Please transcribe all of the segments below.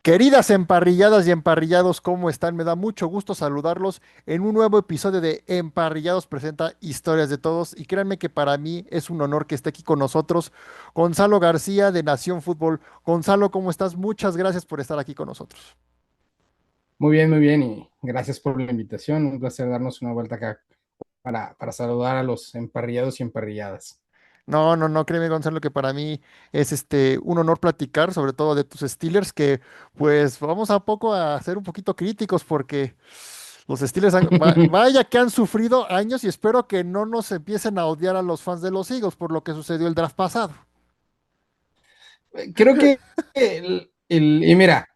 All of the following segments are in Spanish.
Queridas emparrilladas y emparrillados, ¿cómo están? Me da mucho gusto saludarlos en un nuevo episodio de Emparrillados presenta Historias de Todos y créanme que para mí es un honor que esté aquí con nosotros Gonzalo García de Nación Fútbol. Gonzalo, ¿cómo estás? Muchas gracias por estar aquí con nosotros. Muy bien y gracias por la invitación. Un placer darnos una vuelta acá para saludar a los emparrillados y emparrilladas. No, no, no, créeme Gonzalo que para mí es un honor platicar sobre todo de tus Steelers que pues vamos a poco a ser un poquito críticos porque los Steelers, vaya que han sufrido años y espero que no nos empiecen a odiar a los fans de los Eagles por lo que sucedió el draft pasado. Creo que y mira,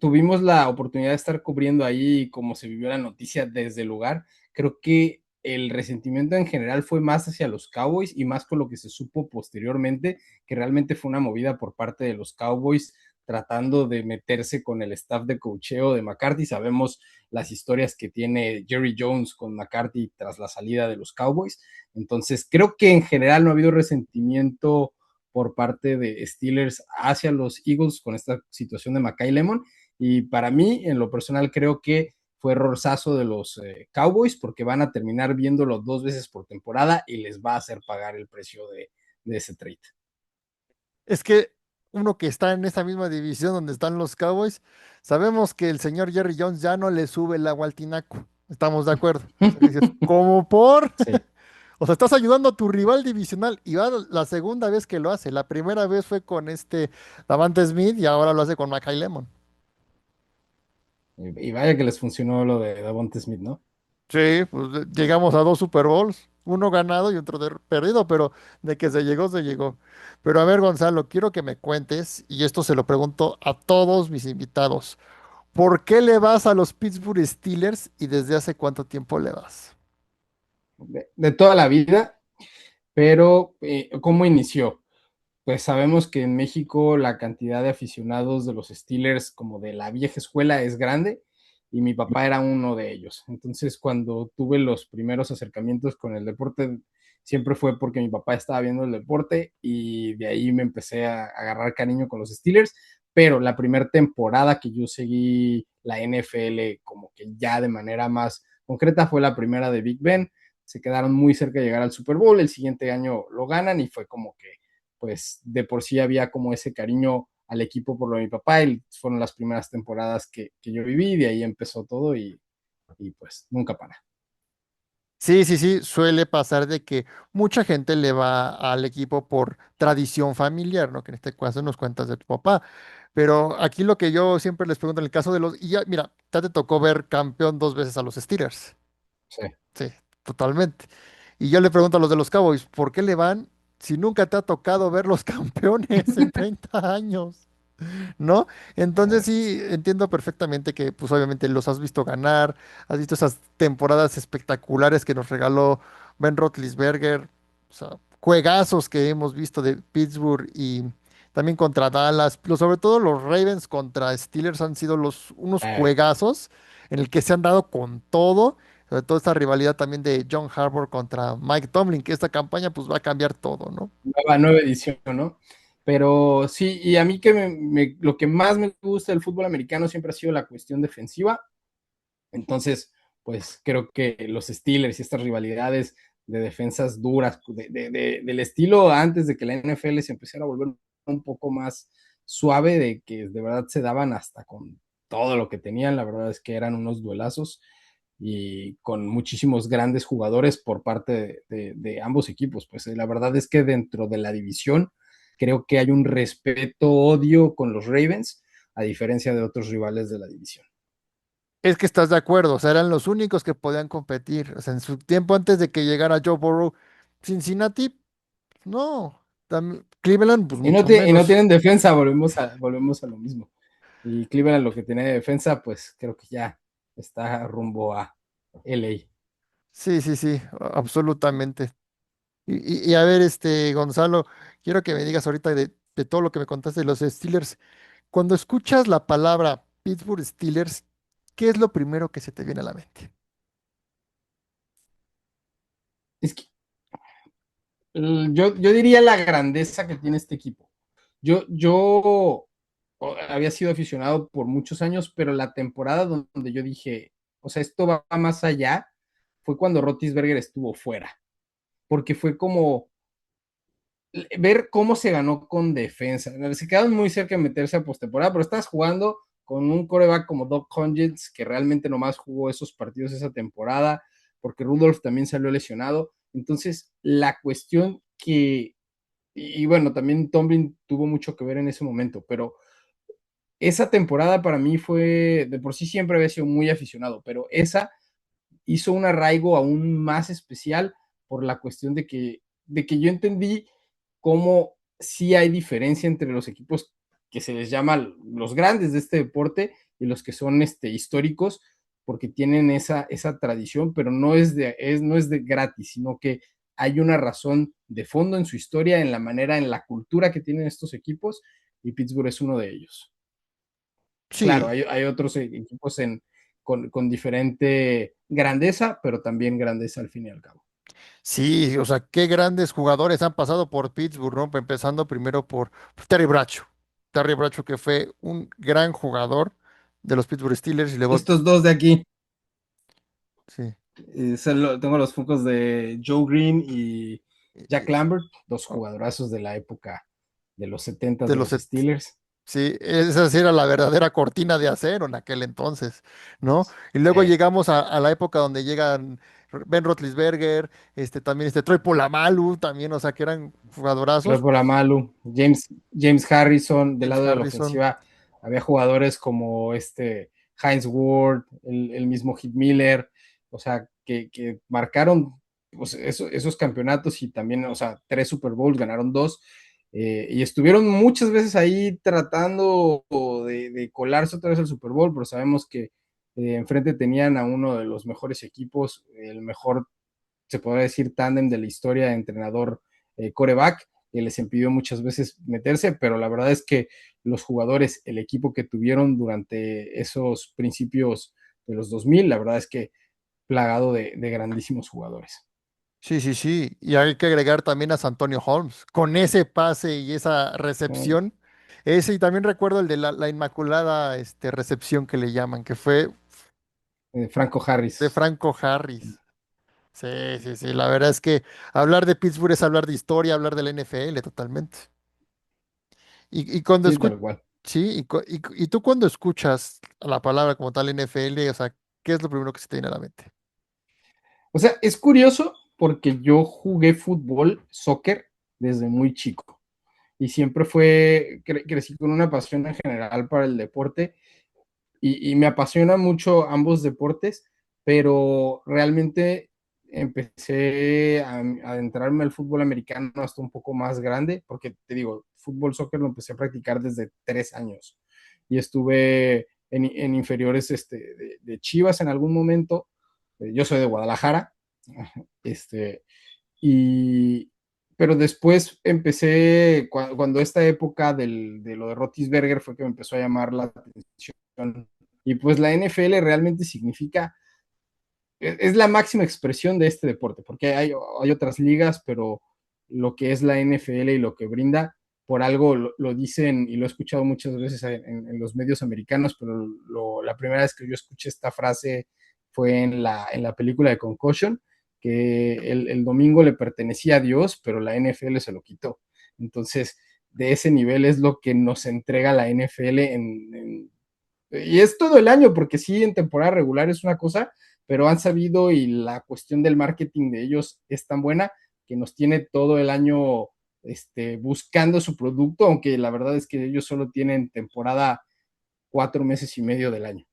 tuvimos la oportunidad de estar cubriendo ahí como se vivió la noticia desde el lugar. Creo que el resentimiento en general fue más hacia los Cowboys y más con lo que se supo posteriormente, que realmente fue una movida por parte de los Cowboys tratando de meterse con el staff de coacheo de McCarthy. Sabemos las historias que tiene Jerry Jones con McCarthy tras la salida de los Cowboys. Entonces, creo que en general no ha habido resentimiento por parte de Steelers hacia los Eagles con esta situación de Mackay Lemon. Y para mí, en lo personal, creo que fue errorzazo de los Cowboys porque van a terminar viéndolo 2 veces por temporada y les va a hacer pagar el precio de ese trade. Es que uno que está en esa misma división donde están los Cowboys, sabemos que el señor Jerry Jones ya no le sube el agua al tinaco. ¿Estamos de acuerdo? O sea, que dices, ¿cómo por? Sí. O sea, estás ayudando a tu rival divisional y va la segunda vez que lo hace. La primera vez fue con Davante Smith y ahora lo hace con Mackay Lemon. Y vaya que les funcionó lo de Davonte Smith, ¿no? Sí, pues llegamos a dos Super Bowls, uno ganado y otro perdido, pero de que se llegó, se llegó. Pero a ver, Gonzalo, quiero que me cuentes, y esto se lo pregunto a todos mis invitados, ¿por qué le vas a los Pittsburgh Steelers y desde hace cuánto tiempo le vas? De toda la vida, pero ¿cómo inició? Pues sabemos que en México la cantidad de aficionados de los Steelers como de la vieja escuela es grande y mi papá era uno de ellos. Entonces cuando tuve los primeros acercamientos con el deporte, siempre fue porque mi papá estaba viendo el deporte y de ahí me empecé a agarrar cariño con los Steelers, pero la primera temporada que yo seguí la NFL como que ya de manera más concreta fue la primera de Big Ben. Se quedaron muy cerca de llegar al Super Bowl, el siguiente año lo ganan y fue como que pues de por sí había como ese cariño al equipo por lo de mi papá y fueron las primeras temporadas que yo viví y de ahí empezó todo y pues nunca para. Sí, sí, sí, suele pasar de que mucha gente le va al equipo por tradición familiar, ¿no? Que en este caso nos cuentas de tu papá. Pero aquí lo que yo siempre les pregunto en el caso de los, y ya, mira, ya te tocó ver campeón dos veces a los Steelers. Sí. Sí, totalmente. Y yo le pregunto a los de los Cowboys, ¿por qué le van si nunca te ha tocado ver los campeones en 30 años? ¿No? Entonces sí, entiendo perfectamente que pues obviamente los has visto ganar, has visto esas temporadas espectaculares que nos regaló Ben Roethlisberger, o sea, juegazos que hemos visto de Pittsburgh y también contra Dallas, pero sobre todo los Ravens contra Steelers han sido unos Eh, juegazos en el que se han dado con todo, sobre todo esta rivalidad también de John Harbaugh contra Mike Tomlin, que esta campaña pues va a cambiar todo, ¿no? nueva edición, ¿no? Pero sí, y a mí que lo que más me gusta del fútbol americano siempre ha sido la cuestión defensiva. Entonces, pues creo que los Steelers y estas rivalidades de defensas duras, del estilo antes de que la NFL se empezara a volver un poco más suave, de que de verdad se daban hasta con todo lo que tenían, la verdad es que eran unos duelazos y con muchísimos grandes jugadores por parte de ambos equipos. Pues la verdad es que dentro de la división creo que hay un respeto-odio con los Ravens, a diferencia de otros rivales de la división. Es que estás de acuerdo, o sea, eran los únicos que podían competir. O sea, en su tiempo antes de que llegara Joe Burrow, Cincinnati, no. Cleveland, pues mucho Y no menos. tienen defensa, volvemos a lo mismo. Y Cleveland lo que tiene de defensa, pues creo que ya está rumbo a LA. Sí, sí, sí, absolutamente. Y a ver, Gonzalo, quiero que me digas ahorita de todo lo que me contaste de los Steelers. Cuando escuchas la palabra Pittsburgh Steelers, ¿qué es lo primero que se te viene a la mente? Es que yo diría la grandeza que tiene este equipo. Yo había sido aficionado por muchos años, pero la temporada donde yo dije, o sea, esto va más allá, fue cuando Roethlisberger estuvo fuera, porque fue como ver cómo se ganó con defensa. Se quedaron muy cerca de meterse a postemporada, pero estás jugando con un coreback como Doc Hodges, que realmente nomás jugó esos partidos esa temporada, porque Rudolph también salió lesionado. Entonces, la cuestión y bueno, también Tomlin tuvo mucho que ver en ese momento, pero esa temporada para mí fue, de por sí siempre había sido muy aficionado, pero esa hizo un arraigo aún más especial por la cuestión de que yo entendí cómo sí hay diferencia entre los equipos que se les llama los grandes de este deporte y los que son históricos, porque tienen esa tradición, pero no es de gratis, sino que hay una razón de fondo en su historia, en la manera, en la cultura que tienen estos equipos, y Pittsburgh es uno de ellos. Claro, Sí, hay otros equipos con diferente grandeza, pero también grandeza al fin y al cabo. sí, o sea, qué grandes jugadores han pasado por Pittsburgh, ¿no? Empezando primero por Terry Bradshaw. Terry Bradshaw, que fue un gran jugador de los Pittsburgh Steelers y luego, Estos dos de aquí, sí, tengo los focos de Joe Green y Jack y- Lambert, dos oh, jugadorazos de la época de los 70 de de los, los Steelers. sí, esa sí era la verdadera cortina de acero en aquel entonces, ¿no? Y luego Sí. llegamos a la época donde llegan Ben Roethlisberger, también Troy Polamalu, también, o sea, que eran Troy jugadorazos. Polamalu, James Harrison, del James lado de la Harrison, ofensiva había jugadores como Heinz Ward, el mismo Hit Miller, o sea, que marcaron pues, esos campeonatos y también, o sea, 3 Super Bowls, ganaron 2, y estuvieron muchas veces ahí tratando de colarse otra vez al Super Bowl, pero sabemos que enfrente tenían a uno de los mejores equipos, el mejor, se podría decir, tándem de la historia de entrenador coreback, que les impidió muchas veces meterse, pero la verdad es que los jugadores, el equipo que tuvieron durante esos principios de los 2000, la verdad es que plagado de grandísimos jugadores. sí, sí, sí. Y hay que agregar también a Santonio Holmes, con ese pase y esa recepción. Ese, y también recuerdo el de la inmaculada recepción que le llaman, que fue Franco de Harris, Franco Harris. Sí, sí, sí. La verdad es que hablar de Pittsburgh es hablar de historia, hablar de la NFL totalmente. Y cuando sí, escuchas, tal cual. sí, y tú cuando escuchas la palabra como tal NFL, o sea, ¿qué es lo primero que se te viene a la mente? O sea, es curioso porque yo jugué fútbol, soccer, desde muy chico y siempre crecí con una pasión en general para el deporte y me apasiona mucho ambos deportes, pero realmente empecé a adentrarme al fútbol americano hasta un poco más grande, porque te digo, fútbol, soccer lo empecé a practicar desde 3 años y estuve en inferiores de Chivas en algún momento. Yo soy de Guadalajara, este, y, pero después empecé, cuando esta época de lo de Rotisberger fue que me empezó a llamar la atención. Y pues la NFL realmente significa, es la máxima expresión de este deporte, porque hay otras ligas, pero lo que es la NFL y lo que brinda, por algo lo dicen y lo he escuchado muchas veces en los medios americanos, pero la primera vez que yo escuché esta frase fue en la película de Concussion, que el domingo le pertenecía a Dios, pero la NFL se lo quitó. Entonces, de ese nivel es lo que nos entrega la NFL y es todo el año, porque sí, en temporada regular es una cosa, pero han sabido y la cuestión del marketing de ellos es tan buena que nos tiene todo el año buscando su producto, aunque la verdad es que ellos solo tienen temporada 4 meses y medio del año.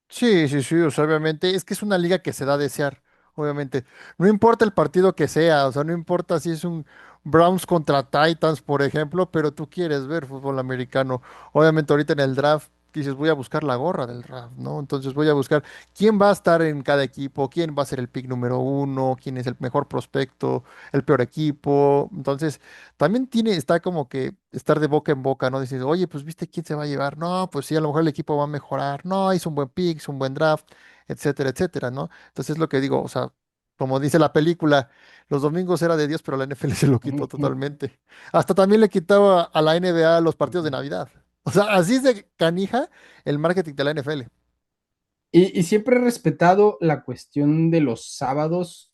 Sí, sí, sí, o sea, obviamente, es que es una liga que se da a desear, obviamente. No importa el partido que sea, o sea, no importa si es un Browns contra Titans, por ejemplo, pero tú quieres ver fútbol americano. Obviamente, ahorita en el draft dices, voy a buscar la gorra del draft, ¿no? Entonces voy a buscar quién va a estar en cada equipo, quién va a ser el pick número uno, quién es el mejor prospecto, el peor equipo. Entonces, también está como que estar de boca en boca, ¿no? Dices, oye, pues viste quién se va a llevar. No, pues sí, a lo mejor el equipo va a mejorar. No, hizo un buen pick, hizo un buen draft, etcétera, etcétera, ¿no? Entonces es lo que digo, o sea, como dice la película, los domingos era de Dios, pero la NFL se lo quitó totalmente. Hasta también le quitaba a la NBA los partidos de Navidad. O sea, así es de canija el marketing de la NFL. Y siempre he respetado la cuestión de los sábados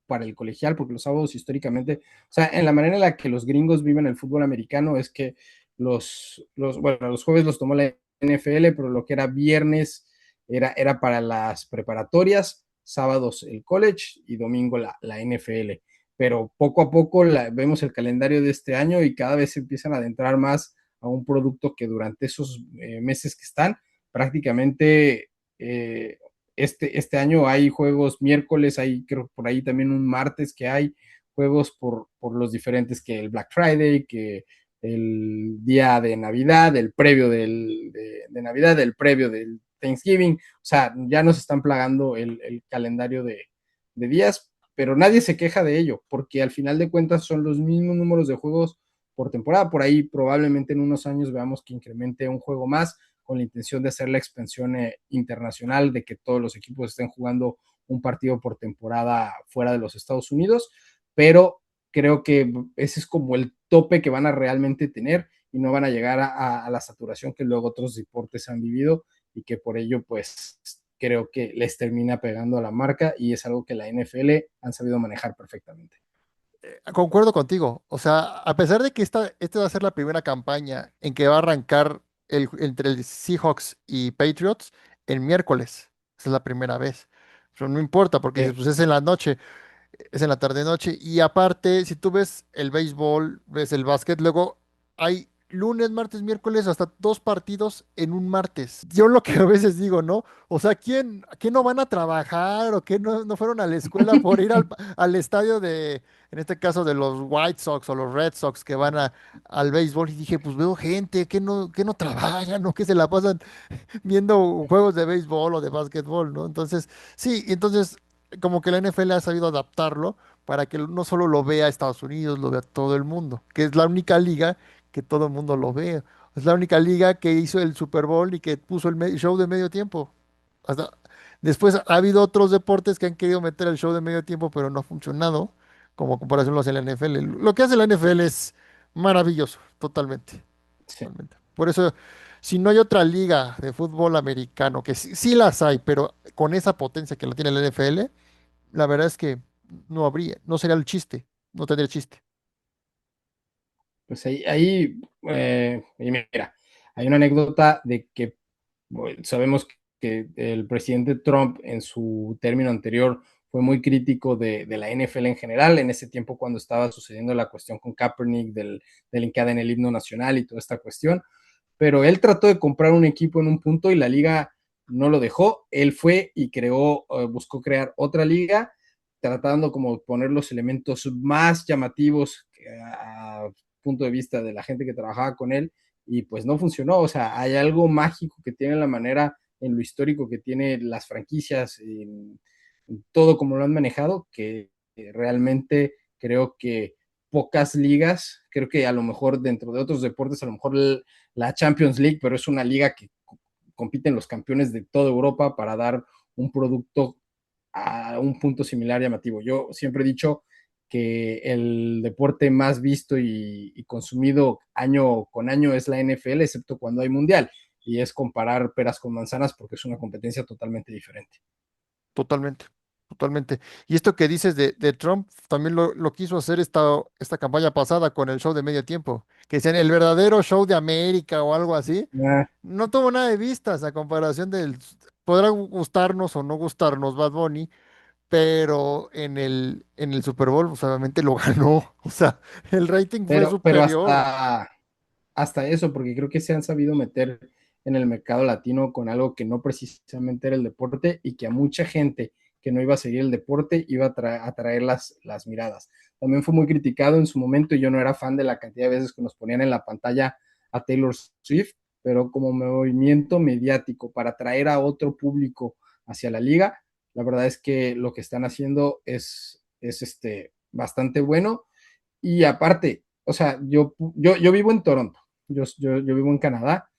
para el colegial, porque los sábados históricamente, o sea, en la manera en la que los gringos viven el fútbol americano es que bueno, los jueves los tomó la NFL, pero lo que era viernes era para las preparatorias, sábados el college y domingo la NFL. Pero poco a poco vemos el calendario de este año y cada vez se empiezan a adentrar más a un producto que durante esos meses que están, prácticamente este año hay juegos miércoles, hay creo por ahí también un martes que hay juegos por los diferentes, que el Black Friday, que el día de Navidad, el previo de Navidad, el previo del Thanksgiving, o sea, ya nos están plagando el calendario de días, pero nadie se queja de ello, porque al final de cuentas son los mismos números de juegos por temporada. Por ahí probablemente en unos años veamos que incremente un juego más con la intención de hacer la expansión internacional, de que todos los equipos estén jugando un partido por temporada fuera de los Estados Unidos, pero creo que ese es como el tope que van a realmente tener y no van a llegar a la saturación que luego otros deportes han vivido y que por ello pues creo que les termina pegando a la marca y es algo que la NFL han sabido manejar perfectamente. Concuerdo contigo. O sea, a pesar de que esta va a ser la primera campaña en que va a arrancar entre el Seahawks y Patriots en miércoles. Esa es la primera vez. Pero no importa, porque dices, Eh, pues es en la noche. Es en la tarde-noche. Y aparte, si tú ves el béisbol, ves el básquet, luego hay lunes, martes, miércoles, hasta dos partidos en un martes. Yo lo que a veces digo, ¿no? O sea, ¿quién no van a trabajar o qué no fueron a la escuela por ir al estadio en este caso, de los White Sox o los Red Sox que van al béisbol? Y dije, pues veo gente que no trabajan o que se la pasan viendo juegos de béisbol o de básquetbol, ¿no? Entonces, sí, entonces como que la NFL ha sabido adaptarlo para que no solo lo vea Estados Unidos, lo vea todo el mundo, que es la única liga que todo el mundo lo ve. Es la única liga que hizo el Super Bowl y que puso el show de medio tiempo. Hasta, después ha habido otros deportes que han querido meter el show de medio tiempo, pero no ha funcionado, como comparación lo hace la NFL. Lo que hace la NFL es maravilloso, totalmente. sí. Totalmente. Por eso, si no hay otra liga de fútbol americano, que sí las hay, pero con esa potencia que la tiene la NFL, la verdad es que no habría, no sería el chiste, no tendría chiste. Pues y mira, hay una anécdota de que bueno, sabemos que el presidente Trump en su término anterior fue muy crítico de la NFL en general, en ese tiempo cuando estaba sucediendo la cuestión con Kaepernick, del hincada en el himno nacional y toda esta cuestión, pero él trató de comprar un equipo en un punto y la liga no lo dejó, él fue y buscó crear otra liga, tratando como de poner los elementos más llamativos a punto de vista de la gente que trabajaba con él, y pues no funcionó. O sea, hay algo mágico que tiene la manera en lo histórico que tiene las franquicias, en todo como lo han manejado, que realmente creo que pocas ligas, creo que a lo mejor dentro de otros deportes, a lo mejor la Champions League, pero es una liga que compiten los campeones de toda Europa para dar un producto a un punto similar llamativo. Yo siempre he dicho que el deporte más visto y consumido año con año es la NFL, excepto cuando hay mundial, y es comparar peras con manzanas porque es una competencia totalmente diferente. Totalmente, totalmente. Y esto que dices de Trump, también lo quiso hacer esta campaña pasada con el show de medio tiempo, que decían el verdadero show de América o algo así. Ah, No tuvo nada de vistas a comparación podrá gustarnos o no gustarnos Bad Bunny, pero en el Super Bowl, pues, obviamente lo ganó. O sea, el rating fue pero superior. hasta eso, porque creo que se han sabido meter en el mercado latino con algo que no precisamente era el deporte y que a mucha gente que no iba a seguir el deporte iba a atraer las miradas. También fue muy criticado en su momento y yo no era fan de la cantidad de veces que nos ponían en la pantalla a Taylor Swift, pero como movimiento mediático para atraer a otro público hacia la liga, la verdad es que lo que están haciendo es bastante bueno. Y aparte, o sea, yo vivo en Toronto, yo vivo en Canadá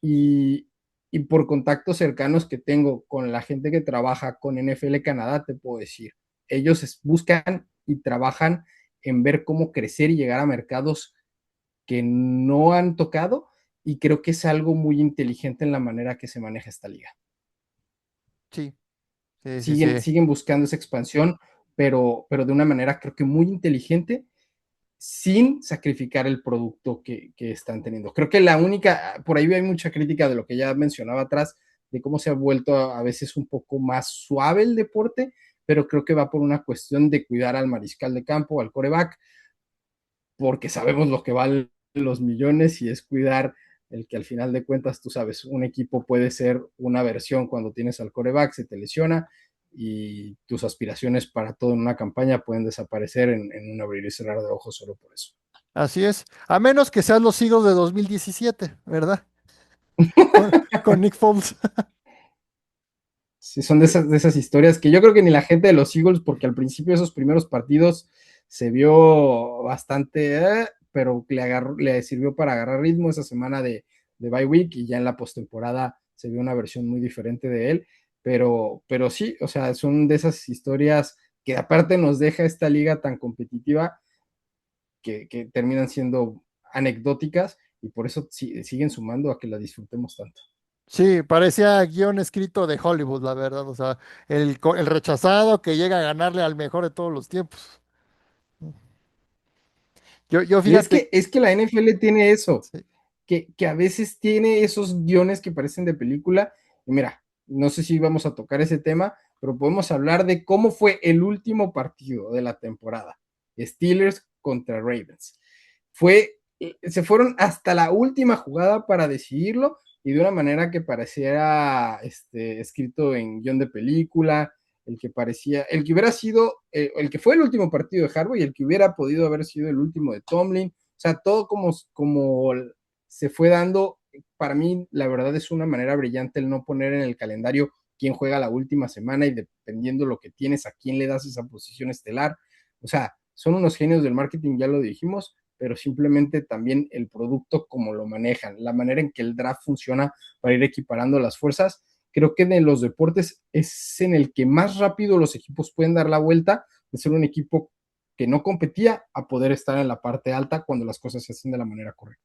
y, y por contactos cercanos que tengo con la gente que trabaja con NFL Canadá, te puedo decir, ellos buscan y trabajan en ver cómo crecer y llegar a mercados que no han tocado y creo que es algo muy inteligente en la manera que se maneja esta liga. Sí, sí, sí, Siguen, sí. siguen buscando esa expansión, pero de una manera creo que muy inteligente, sin sacrificar el producto que están teniendo. Creo que la única, por ahí hay mucha crítica de lo que ya mencionaba atrás, de cómo se ha vuelto a veces un poco más suave el deporte, pero creo que va por una cuestión de cuidar al mariscal de campo, al coreback, porque sabemos lo que valen los millones y es cuidar el que al final de cuentas, tú sabes, un equipo puede ser una versión cuando tienes al coreback, se te lesiona y tus aspiraciones para todo en una campaña pueden desaparecer en un abrir y cerrar de ojos solo por eso. Así es. A menos que sean los Eagles de 2017, ¿verdad? Con Nick Foles. Sí, son de esas historias que yo creo que ni la gente de los Eagles, porque al principio de esos primeros partidos se vio bastante, pero le sirvió para agarrar ritmo esa semana de bye week y ya en la postemporada se vio una versión muy diferente de él. Pero sí, o sea, son de esas historias que aparte nos deja esta liga tan competitiva que terminan siendo anecdóticas y por eso siguen sumando a que la disfrutemos tanto. Sí, parecía guión escrito de Hollywood, la verdad. O sea, el rechazado que llega a ganarle al mejor de todos los tiempos. Yo Y es fíjate, que, es que la NFL tiene eso, sí, que a veces tiene esos guiones que parecen de película. Y mira, no sé si vamos a tocar ese tema, pero podemos hablar de cómo fue el último partido de la temporada. Steelers contra Ravens. Se fueron hasta la última jugada para decidirlo y de una manera que pareciera escrito en guión de película, el que hubiera sido, el que fue el último partido de Harbaugh y el que hubiera podido haber sido el último de Tomlin. O sea, todo como se fue dando, para mí la verdad es una manera brillante el no poner en el calendario quién juega la última semana y dependiendo lo que tienes, a quién le das esa posición estelar. O sea, son unos genios del marketing, ya lo dijimos, pero simplemente también el producto como lo manejan, la manera en que el draft funciona para ir equiparando las fuerzas. Creo que de los deportes es en el que más rápido los equipos pueden dar la vuelta de ser un equipo que no competía a poder estar en la parte alta cuando las cosas se hacen de la manera correcta.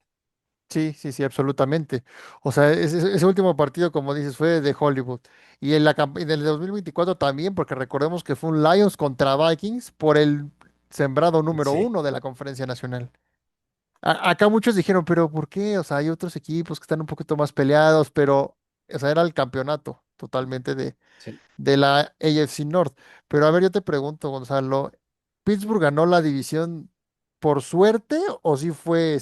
sí, sí, sí, absolutamente. O sea, ese último partido, como dices, fue de Hollywood. Y en el 2024 también, porque recordemos que fue un Lions contra Vikings por el sembrado número Sí, uno de la Conferencia Nacional. Acá muchos dijeron, pero ¿por qué? O sea, hay otros equipos que están un poquito más peleados, pero, o sea, era el campeonato totalmente sí. de la AFC North. Pero a ver, yo te pregunto, Gonzalo, ¿Pittsburgh ganó la división por suerte o sí fue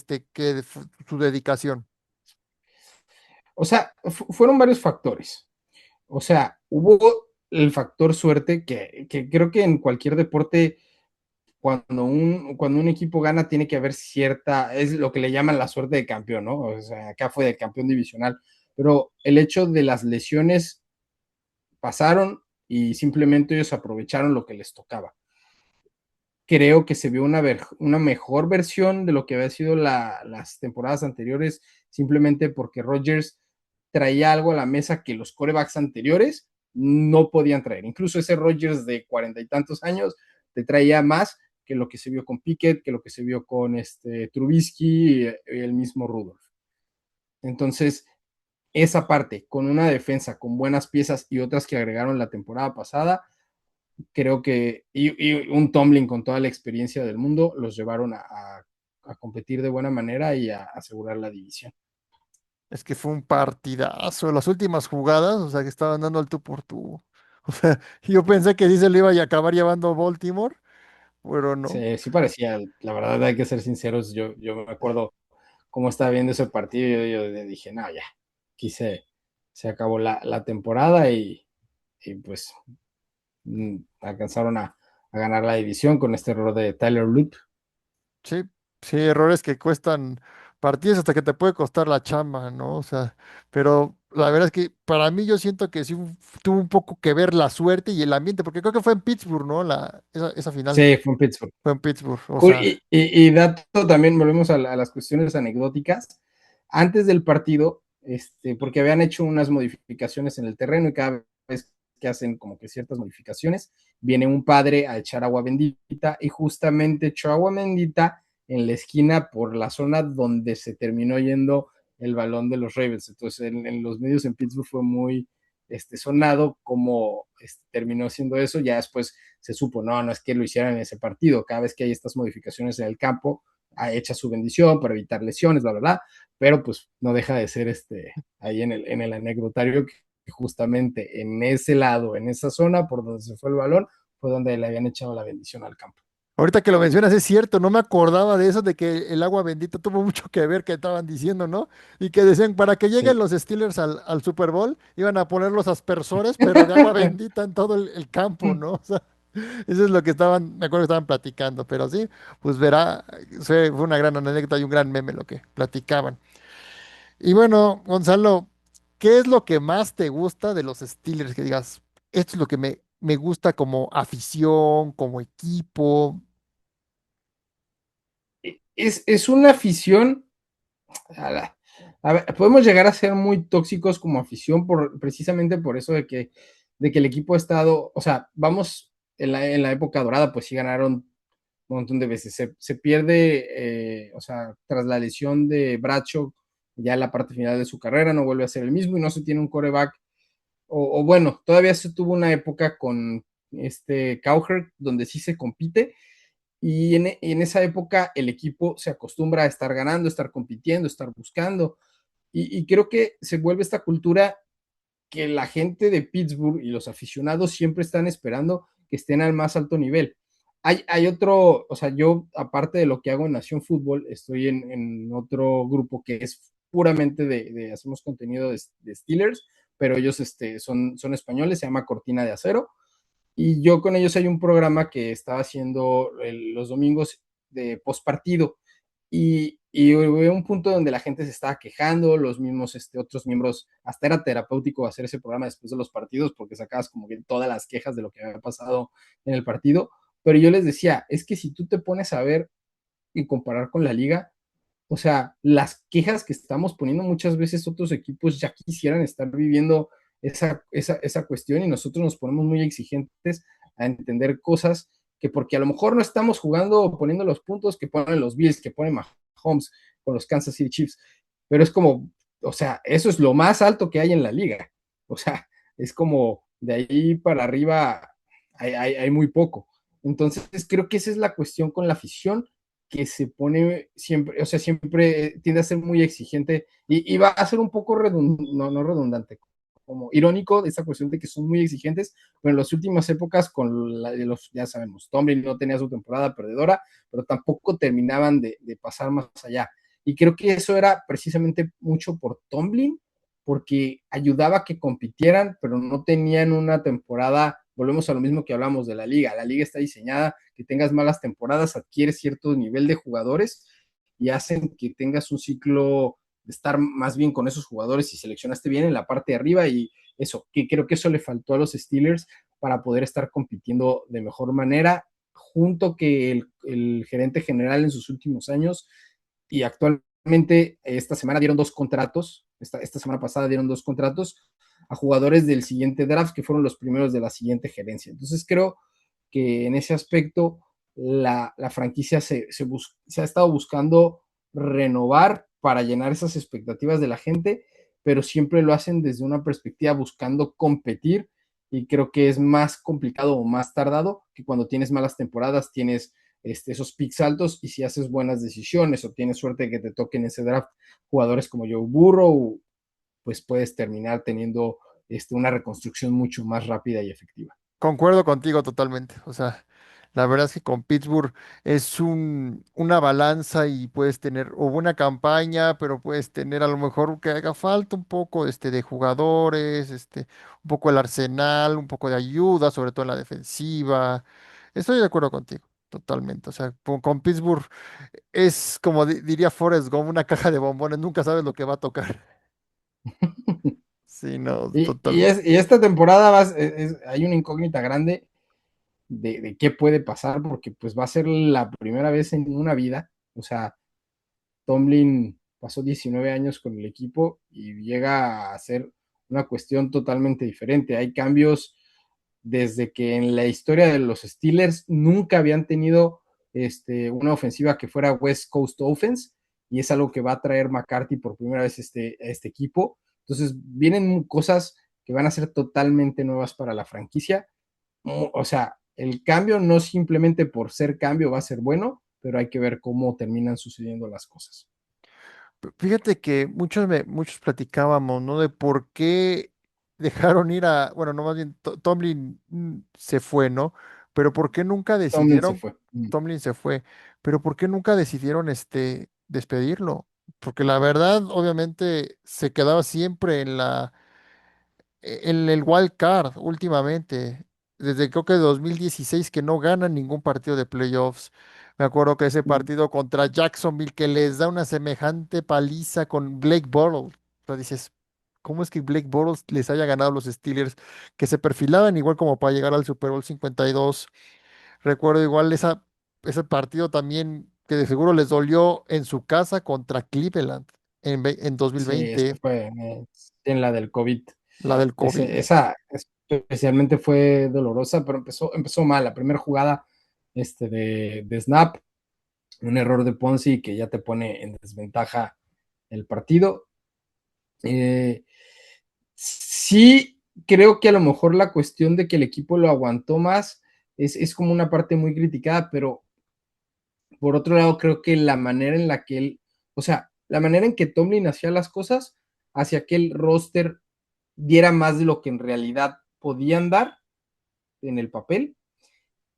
su dedicación? O sea, fueron varios factores. O sea, hubo el factor suerte que creo que en cualquier deporte cuando un equipo gana tiene que haber cierta, es lo que le llaman la suerte de campeón, ¿no? O sea, acá fue de campeón divisional, pero el hecho de las lesiones pasaron y simplemente ellos aprovecharon lo que les tocaba. Creo que se vio una mejor versión de lo que había sido las temporadas anteriores, simplemente porque Rodgers traía algo a la mesa que los corebacks anteriores no podían traer. Incluso ese Rodgers de 40 y tantos años te traía más que lo que se vio con Pickett, que lo que se vio con Trubisky y el mismo Rudolph. Entonces, esa parte, con una defensa con buenas piezas y otras que agregaron la temporada pasada, creo que, y un Tomlin con toda la experiencia del mundo, los llevaron a competir de buena manera y a asegurar la división. Es que fue un partidazo. Las últimas jugadas, o sea, que estaban dando el tú por tú. O sea, yo pensé que sí se lo iba a acabar llevando Baltimore, pero no. Sí, sí parecía, la verdad hay que ser sinceros, yo me acuerdo cómo estaba viendo ese partido, yo dije, no, ya, aquí se acabó la temporada y pues alcanzaron a ganar la división con este error de Tyler Loop. Sí, sí, errores que cuestan partidas hasta que te puede costar la chamba, ¿no? O sea, pero la verdad es que para mí yo siento que sí tuvo un poco que ver la suerte y el ambiente, porque creo que fue en Pittsburgh, ¿no? Esa final Sí, fue en Pittsburgh. fue en Pittsburgh, o Cool. sea, Y dato también, volvemos a las cuestiones anecdóticas. Antes del partido, porque habían hecho unas modificaciones en el terreno y cada vez que hacen como que ciertas modificaciones, viene un padre a echar agua bendita y justamente echó agua bendita en la esquina por la zona donde se terminó yendo el balón de los Ravens. Entonces, en los medios en Pittsburgh fue muy sonado como terminó siendo eso. Ya después se supo, no es que lo hicieran en ese partido. Cada vez que hay estas modificaciones en el campo, echa su bendición para evitar lesiones, bla, bla, bla, pero pues no deja de ser ahí en el anecdotario que justamente en ese lado, en esa zona por donde se fue el balón, fue donde le habían echado la bendición al campo. Ahorita que lo mencionas es cierto, no me acordaba de eso, de que el agua bendita tuvo mucho que ver, que estaban diciendo, ¿no? Y que decían, para que lleguen Sí. los Steelers al Super Bowl, iban a poner los aspersores, pero de agua bendita en todo el campo, ¿no? O sea, eso es lo que estaban, me acuerdo que estaban platicando, pero sí, pues verá, fue una gran anécdota y un gran meme lo que platicaban. Y bueno, Gonzalo, ¿qué es lo que más te gusta de los Steelers? Que digas, esto es lo que me gusta como afición, como equipo. Es una afición, a a ver, podemos llegar a ser muy tóxicos como afición precisamente por eso de que el equipo ha estado, o sea, vamos en la época dorada, pues sí ganaron un montón de veces. Se pierde, o sea, tras la lesión de Bradshaw, ya en la parte final de su carrera, no vuelve a ser el mismo y no se tiene un coreback. O bueno, todavía se tuvo una época con Cowherd donde sí se compite y en esa época el equipo se acostumbra a estar ganando, estar compitiendo, estar buscando. Y creo que se vuelve esta cultura que la gente de Pittsburgh y los aficionados siempre están esperando que estén al más alto nivel. Hay otro, o sea, yo aparte de lo que hago en Nación Fútbol, estoy en otro grupo que es puramente hacemos contenido de Steelers, pero ellos son españoles, se llama Cortina de Acero, y yo con ellos hay un programa que estaba haciendo los domingos de postpartido y hubo un punto donde la gente se estaba quejando, los mismos otros miembros, hasta era terapéutico hacer ese programa después de los partidos porque sacabas como que todas las quejas de lo que había pasado en el partido, pero yo les decía, es que si tú te pones a ver y comparar con la liga, o sea, las quejas que estamos poniendo muchas veces otros equipos ya quisieran estar viviendo esa cuestión y nosotros nos ponemos muy exigentes a entender cosas que porque a lo mejor no estamos jugando o poniendo los puntos que ponen los Bills, que ponen Mahomes con los Kansas City Chiefs, pero es como, o sea, eso es lo más alto que hay en la liga. O sea, es como de ahí para arriba hay muy poco. Entonces, creo que esa es la cuestión con la afición que se pone siempre, o sea, siempre tiende a ser muy exigente y va a ser un poco no redundante, como irónico de esta cuestión de que son muy exigentes, pero en las últimas épocas con ya sabemos, Tomlin no tenía su temporada perdedora, pero tampoco terminaban de pasar más allá. Y creo que eso era precisamente mucho por Tomlin, porque ayudaba a que compitieran, pero no tenían una temporada, volvemos a lo mismo que hablamos de la liga está diseñada que tengas malas temporadas, adquieres cierto nivel de jugadores y hacen que tengas un ciclo de estar más bien con esos jugadores y seleccionaste bien en la parte de arriba y eso, que creo que eso le faltó a los Steelers para poder estar compitiendo de mejor manera, junto que el gerente general en sus últimos años y actualmente esta semana dieron dos contratos, esta semana pasada dieron dos contratos a jugadores del siguiente draft que fueron los primeros de la siguiente gerencia. Entonces creo que en ese aspecto la franquicia se ha estado buscando renovar para llenar esas expectativas de la gente, pero siempre lo hacen desde una perspectiva buscando competir y creo que es más complicado o más tardado que cuando tienes malas temporadas, tienes esos picks altos y si haces buenas decisiones o tienes suerte de que te toquen ese draft jugadores como Joe Burrow, pues puedes terminar teniendo una reconstrucción mucho más rápida y efectiva. Concuerdo contigo totalmente. O sea, la verdad es que con Pittsburgh es una balanza y puedes tener o buena campaña, pero puedes tener a lo mejor que haga falta un poco de jugadores, un poco el arsenal, un poco de ayuda, sobre todo en la defensiva. Estoy de acuerdo contigo, totalmente. O sea, con Pittsburgh es como diría Forrest Gump, una caja de bombones, nunca sabes lo que va a tocar. Sí, no, totalmente. Y esta temporada hay una incógnita grande de qué puede pasar, porque pues va a ser la primera vez en una vida, o sea, Tomlin pasó 19 años con el equipo y llega a ser una cuestión totalmente diferente. Hay cambios desde que en la historia de los Steelers nunca habían tenido una ofensiva que fuera West Coast Offense y es algo que va a traer McCarthy por primera vez a este equipo. Entonces vienen cosas que van a ser totalmente nuevas para la franquicia. O sea, el cambio no simplemente por ser cambio va a ser bueno, pero hay que ver cómo terminan sucediendo las cosas. Fíjate que muchos platicábamos, ¿no? De por qué dejaron ir a, bueno, no más bien, Tomlin se fue, ¿no? Pero por qué nunca Tomlin se decidieron, fue. Tomlin se fue, pero por qué nunca decidieron, despedirlo? Porque la verdad, obviamente, se quedaba siempre en el wild card últimamente, desde creo que 2016 que no ganan ningún partido de playoffs. Me acuerdo que ese partido contra Jacksonville que les da una semejante paliza con Blake Bortles. O sea, dices, ¿cómo es que Blake Bortles les haya ganado a los Steelers que se perfilaban igual como para llegar al Super Bowl 52? Recuerdo igual ese partido también que de seguro les dolió en su casa contra Cleveland en Sí, esa 2020, fue en la del COVID. la del COVID. Esa especialmente fue dolorosa, pero empezó mal. La primera jugada de snap, un error de Ponzi que ya te pone en desventaja el partido. Eh, sí, creo que a lo mejor la cuestión de que el equipo lo aguantó más es como una parte muy criticada, pero por otro lado, creo que la manera en la que él, o sea, la manera en que Tomlin hacía las cosas hacia que el roster diera más de lo que en realidad podían dar en el papel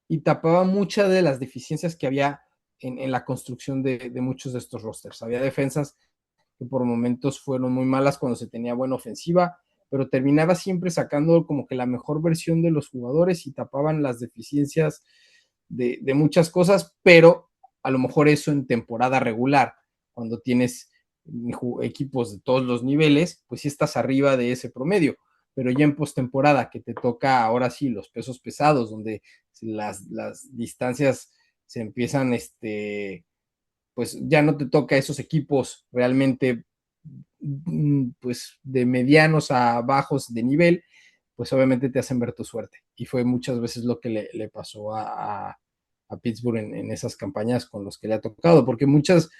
y tapaba muchas de las deficiencias que había en la construcción de muchos de estos rosters. Había defensas que por momentos fueron muy malas cuando se tenía buena ofensiva, pero terminaba siempre sacando como que la mejor versión de los jugadores y tapaban las deficiencias de muchas cosas, pero a lo mejor eso en temporada regular, cuando tienes equipos de todos los niveles, pues sí estás arriba de ese promedio, pero ya en postemporada que te toca ahora sí los pesos pesados, donde las distancias se empiezan, pues ya no te toca esos equipos realmente pues de medianos a bajos de nivel, pues obviamente te hacen ver tu suerte. Y fue muchas veces lo que le pasó a Pittsburgh en esas campañas con los que le ha tocado, porque muchos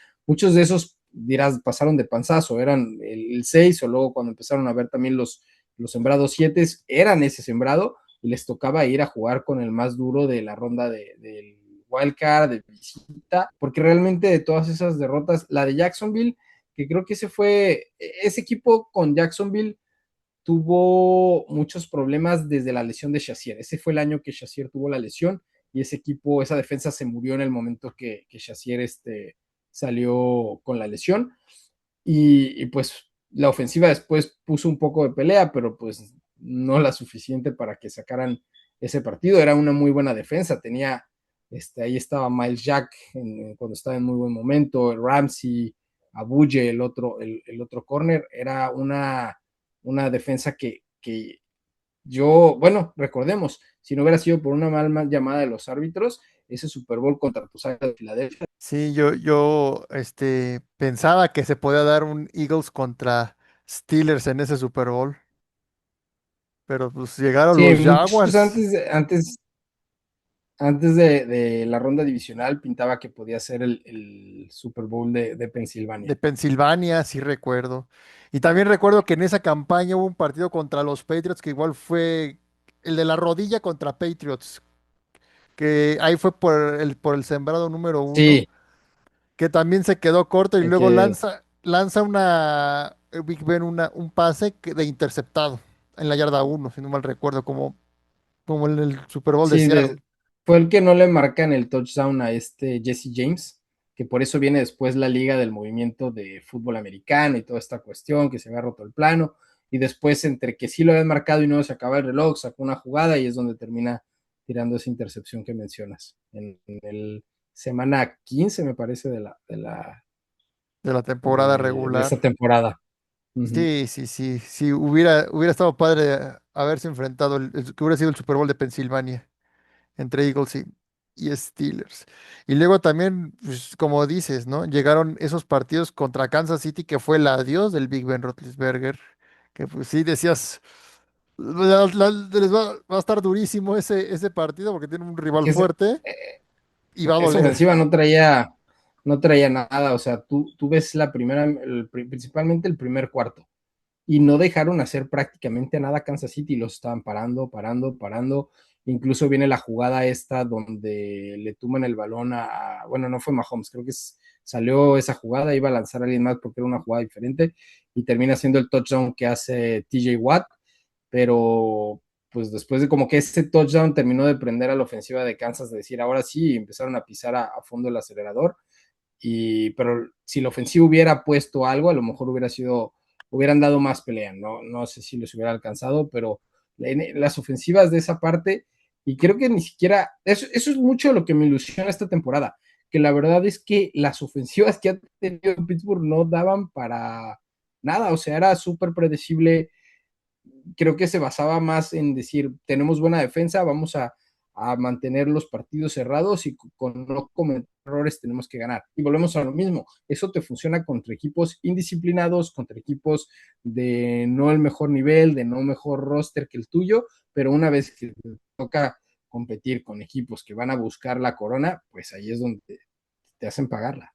de esos, dirás, pasaron de panzazo, eran el 6 o luego cuando empezaron a ver también los sembrados 7, eran ese sembrado y les tocaba ir a jugar con el más duro de la ronda del wildcard, de visita, porque realmente de todas esas derrotas, la de Jacksonville, que creo que ese equipo con Jacksonville tuvo muchos problemas desde la lesión de Shazier. Ese fue el año que Shazier tuvo la lesión y ese equipo, esa defensa se murió en el momento que Shazier salió con la lesión. Pues la ofensiva después puso un poco de pelea, pero pues no la suficiente para que sacaran ese partido. Era una muy buena defensa, tenía, ahí estaba Miles Jack cuando estaba en muy buen momento, Ramsey, Abuye, el otro corner, era una defensa que yo, bueno, recordemos, si no hubiera sido por una mal llamada de los árbitros, ese Super Bowl contra tus Águilas de Filadelfia. Sí, yo pensaba que se podía dar un Eagles contra Steelers en ese Super Bowl, pero pues llegaron Sí, los muchos Jaguars antes de la ronda divisional pintaba que podía ser el Super Bowl de de Pensilvania. Pensilvania, sí recuerdo. Y también recuerdo que en esa campaña hubo un partido contra los Patriots que igual fue el de la rodilla contra Patriots, que ahí fue por el sembrado número uno, Sí, que también se quedó corto y hay luego que, lanza Big Ben un pase de interceptado en la yarda uno, si no mal recuerdo, como en el Super Bowl de sí, Seattle. fue el que no le marcan el touchdown a Jesse James, que por eso viene después la liga del movimiento de fútbol americano y toda esta cuestión, que se había roto el plano, y después entre que sí lo habían marcado y no se acaba el reloj, sacó una jugada y es donde termina tirando esa intercepción que mencionas, en el semana 15 me parece De la temporada de esa regular. temporada. Uh-huh. Sí, sí, sí, sí, hubiera estado padre haberse enfrentado, que hubiera sido el Super Bowl de Pensilvania entre Eagles y Steelers. Y luego también, pues, como dices, ¿no? Llegaron esos partidos contra Kansas City, que fue el adiós del Big Ben Roethlisberger, que pues sí decías, les va a estar durísimo ese partido porque tiene un rival Que fuerte y va a esa doler. ofensiva no traía, no traía nada, o sea, tú ves la primera, principalmente el primer cuarto, y no dejaron hacer prácticamente nada a Kansas City, los estaban parando, parando, parando. Incluso viene la jugada esta donde le tuman el balón bueno, no fue Mahomes, creo que salió esa jugada, iba a lanzar a alguien más porque era una jugada diferente y termina siendo el touchdown que hace TJ Watt, pero pues después de como que ese touchdown terminó de prender a la ofensiva de Kansas, de decir ahora sí, empezaron a pisar a fondo el acelerador, pero si la ofensiva hubiera puesto algo, a lo mejor hubieran dado más pelea, no sé si les hubiera alcanzado, pero las ofensivas de esa parte, y creo que ni siquiera, eso es mucho lo que me ilusiona esta temporada, que la verdad es que las ofensivas que ha tenido Pittsburgh no daban para nada, o sea, era súper predecible. Creo que se basaba más en decir, tenemos buena defensa, vamos a mantener los partidos cerrados y con no cometer errores tenemos que ganar. Y volvemos a lo mismo, eso te funciona contra equipos indisciplinados, contra equipos de no el mejor nivel, de no mejor roster que el tuyo, pero una vez que te toca competir con equipos que van a buscar la corona, pues ahí es donde te hacen pagarla.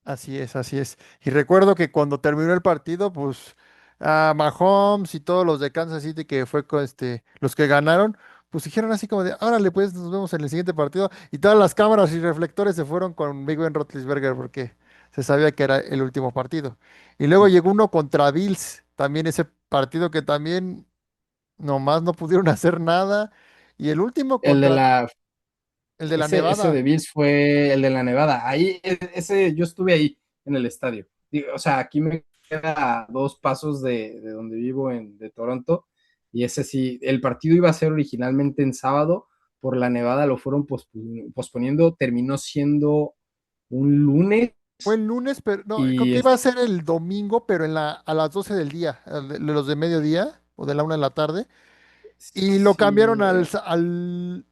Así es, así es. Y recuerdo que cuando terminó el partido, pues a Mahomes y todos los de Kansas City, que fue con los que ganaron, pues dijeron así como de, órale, pues nos vemos en el siguiente partido. Y todas las cámaras y reflectores se fueron con Big Ben Roethlisberger porque se sabía que era el último partido. Y luego llegó uno contra Bills, también ese partido que también nomás no pudieron hacer nada. Y el último El de contra la el de la ese de Nevada. Bills fue el de la Nevada. Ahí, ese, yo estuve ahí en el estadio. O sea, aquí me queda a 2 pasos de donde vivo, de Toronto. Y ese sí, el partido iba a ser originalmente en sábado, por la Nevada lo fueron posponiendo, terminó siendo un lunes Fue el lunes, pero no, creo y que iba a ser el domingo, pero a las 12 del día, de los de mediodía o de la 1 de la tarde, y lo sí, cambiaron fue el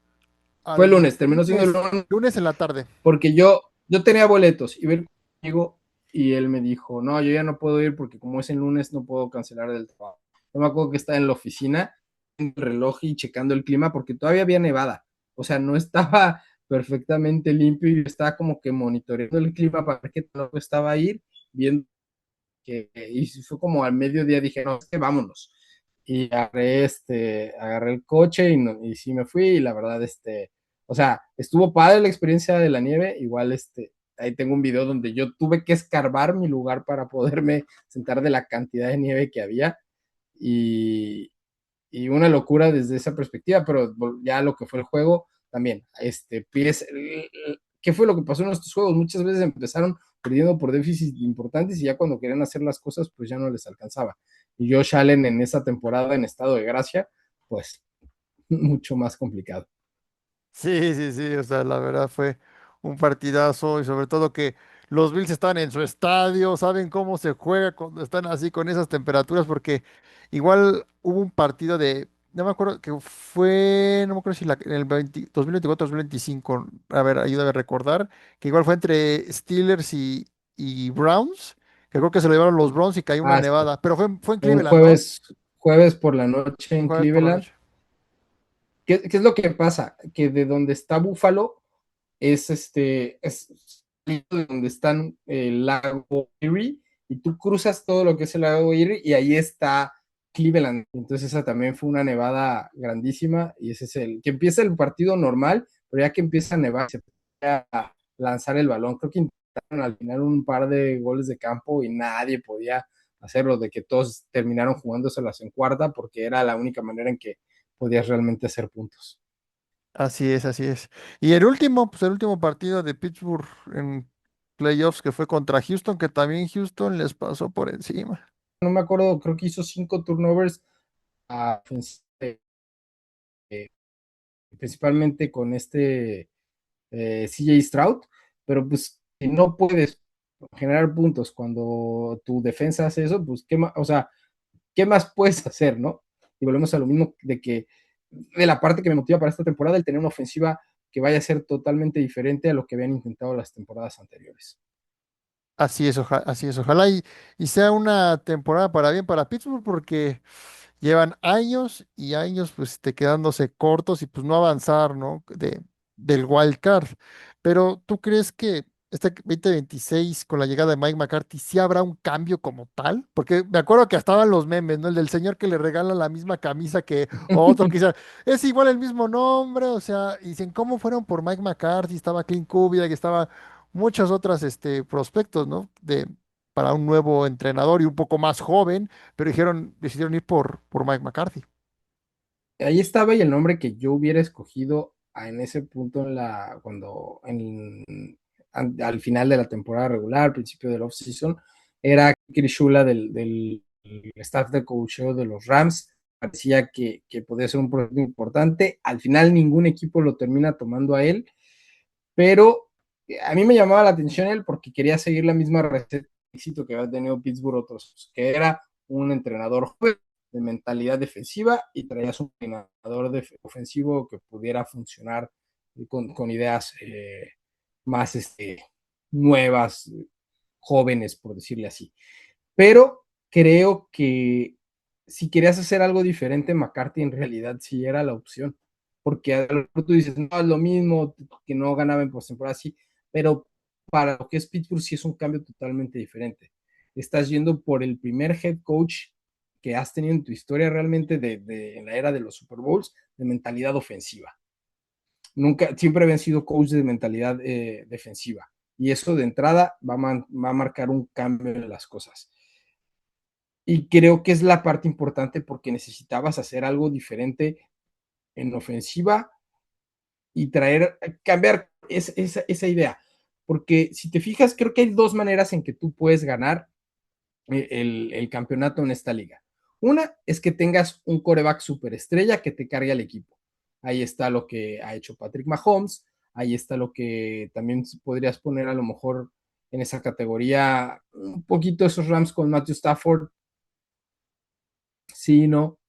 al lunes, terminó siendo el lunes, lunes lunes en la tarde. porque yo tenía boletos y ver conmigo y él me dijo, no, yo ya no puedo ir porque como es el lunes no puedo cancelar del trabajo. Yo me acuerdo que estaba en la oficina, en el reloj y checando el clima porque todavía había nevada, o sea, no estaba perfectamente limpio y estaba como que monitoreando el clima para ver qué tal estaba ir, viendo y fue como al mediodía dije, no, es que vámonos. Y agarré el coche y sí me fui y la verdad, o sea, estuvo padre la experiencia de la nieve, igual ahí tengo un video donde yo tuve que escarbar mi lugar para poderme sentar de la cantidad de nieve que había y, y una locura desde esa perspectiva, pero ya lo que fue el juego también, ¿qué fue lo que pasó en estos juegos? Muchas veces empezaron perdiendo por déficits importantes y ya cuando querían hacer las cosas, pues ya no les alcanzaba. Y Josh Allen en esa temporada en estado de gracia, pues mucho más complicado. Sí, sí, sí, o sea, la verdad fue un partidazo y sobre todo que los Bills están en su estadio, saben cómo se juega cuando están así con esas temperaturas, porque igual hubo un partido no me acuerdo que fue, no me acuerdo si en el 2024-2025, a ver, ayúdame a recordar, que igual fue entre Steelers y Browns, que creo que se lo llevaron los Browns y cayó una Ah, sí. nevada, pero fue en Un Cleveland, ¿no? jueves por la noche Un en jueves por la Cleveland. noche. ¿Qué es lo que pasa? Que de donde está Buffalo es de donde están el lago Erie, y tú cruzas todo lo que es el lago Erie y ahí está Cleveland. Entonces esa también fue una nevada grandísima y ese es el que empieza el partido normal, pero ya que empieza a nevar se puede lanzar el balón. Creo que intentaron al final un par de goles de campo y nadie podía hacerlo, de que todos terminaron jugándoselas en cuarta porque era la única manera en que podías realmente hacer puntos. Así es, así es. Y el último, pues el último partido de Pittsburgh en playoffs que fue contra Houston, que también Houston les pasó por encima. No me acuerdo, creo que hizo 5 turnovers a principalmente con CJ Stroud, pero pues si no puedes generar puntos cuando tu defensa hace eso, pues qué más, o sea, ¿qué más puedes hacer, no? Y volvemos a lo mismo de la parte que me motiva para esta temporada, el tener una ofensiva que vaya a ser totalmente diferente a lo que habían intentado las temporadas anteriores. Así es, ojalá y sea una temporada para bien para Pittsburgh, porque llevan años y años pues quedándose cortos y pues no avanzar, ¿no? Del wild card. Pero ¿tú crees que este 2026 con la llegada de Mike McCarthy, ¿sí habrá un cambio como tal? Porque me acuerdo que estaban los memes, ¿no? El del señor que le regala la misma camisa que otro, quizás es igual el mismo nombre, o sea, y dicen, ¿cómo fueron por Mike McCarthy? Estaba Clint Kubiak, estaba muchas otras prospectos, ¿no? Para un nuevo entrenador y un poco más joven, pero decidieron ir por Mike McCarthy. Ahí estaba y el nombre que yo hubiera escogido en ese punto al final de la temporada regular, al principio del off-season, era Krishula del staff de coacheo de los Rams. Parecía que podía ser un proyecto importante. Al final ningún equipo lo termina tomando a él, pero a mí me llamaba la atención él porque quería seguir la misma receta de éxito que había tenido Pittsburgh otros, que era un entrenador joven de mentalidad defensiva y traías un entrenador ofensivo que pudiera funcionar con ideas más nuevas, jóvenes, por decirle así. Pero creo que si querías hacer algo diferente, McCarthy en realidad sí era la opción. Porque a lo mejor tú dices, no, es lo mismo, que no ganaba en postemporada, sí, pero para lo que es Pittsburgh sí es un cambio totalmente diferente. Estás yendo por el primer head coach que has tenido en tu historia realmente en la era de los Super Bowls de mentalidad ofensiva. Nunca, siempre habían sido coach de mentalidad defensiva. Y eso de entrada va a marcar un cambio en las cosas. Y creo que es la parte importante porque necesitabas hacer algo diferente en ofensiva y cambiar esa idea. Porque si te fijas, creo que hay dos maneras en que tú puedes ganar el campeonato en esta liga. Una es que tengas un coreback superestrella que te cargue al equipo. Ahí está lo que ha hecho Patrick Mahomes, ahí está lo que también podrías poner a lo mejor en esa categoría un poquito esos Rams con Matthew Stafford, sí, no,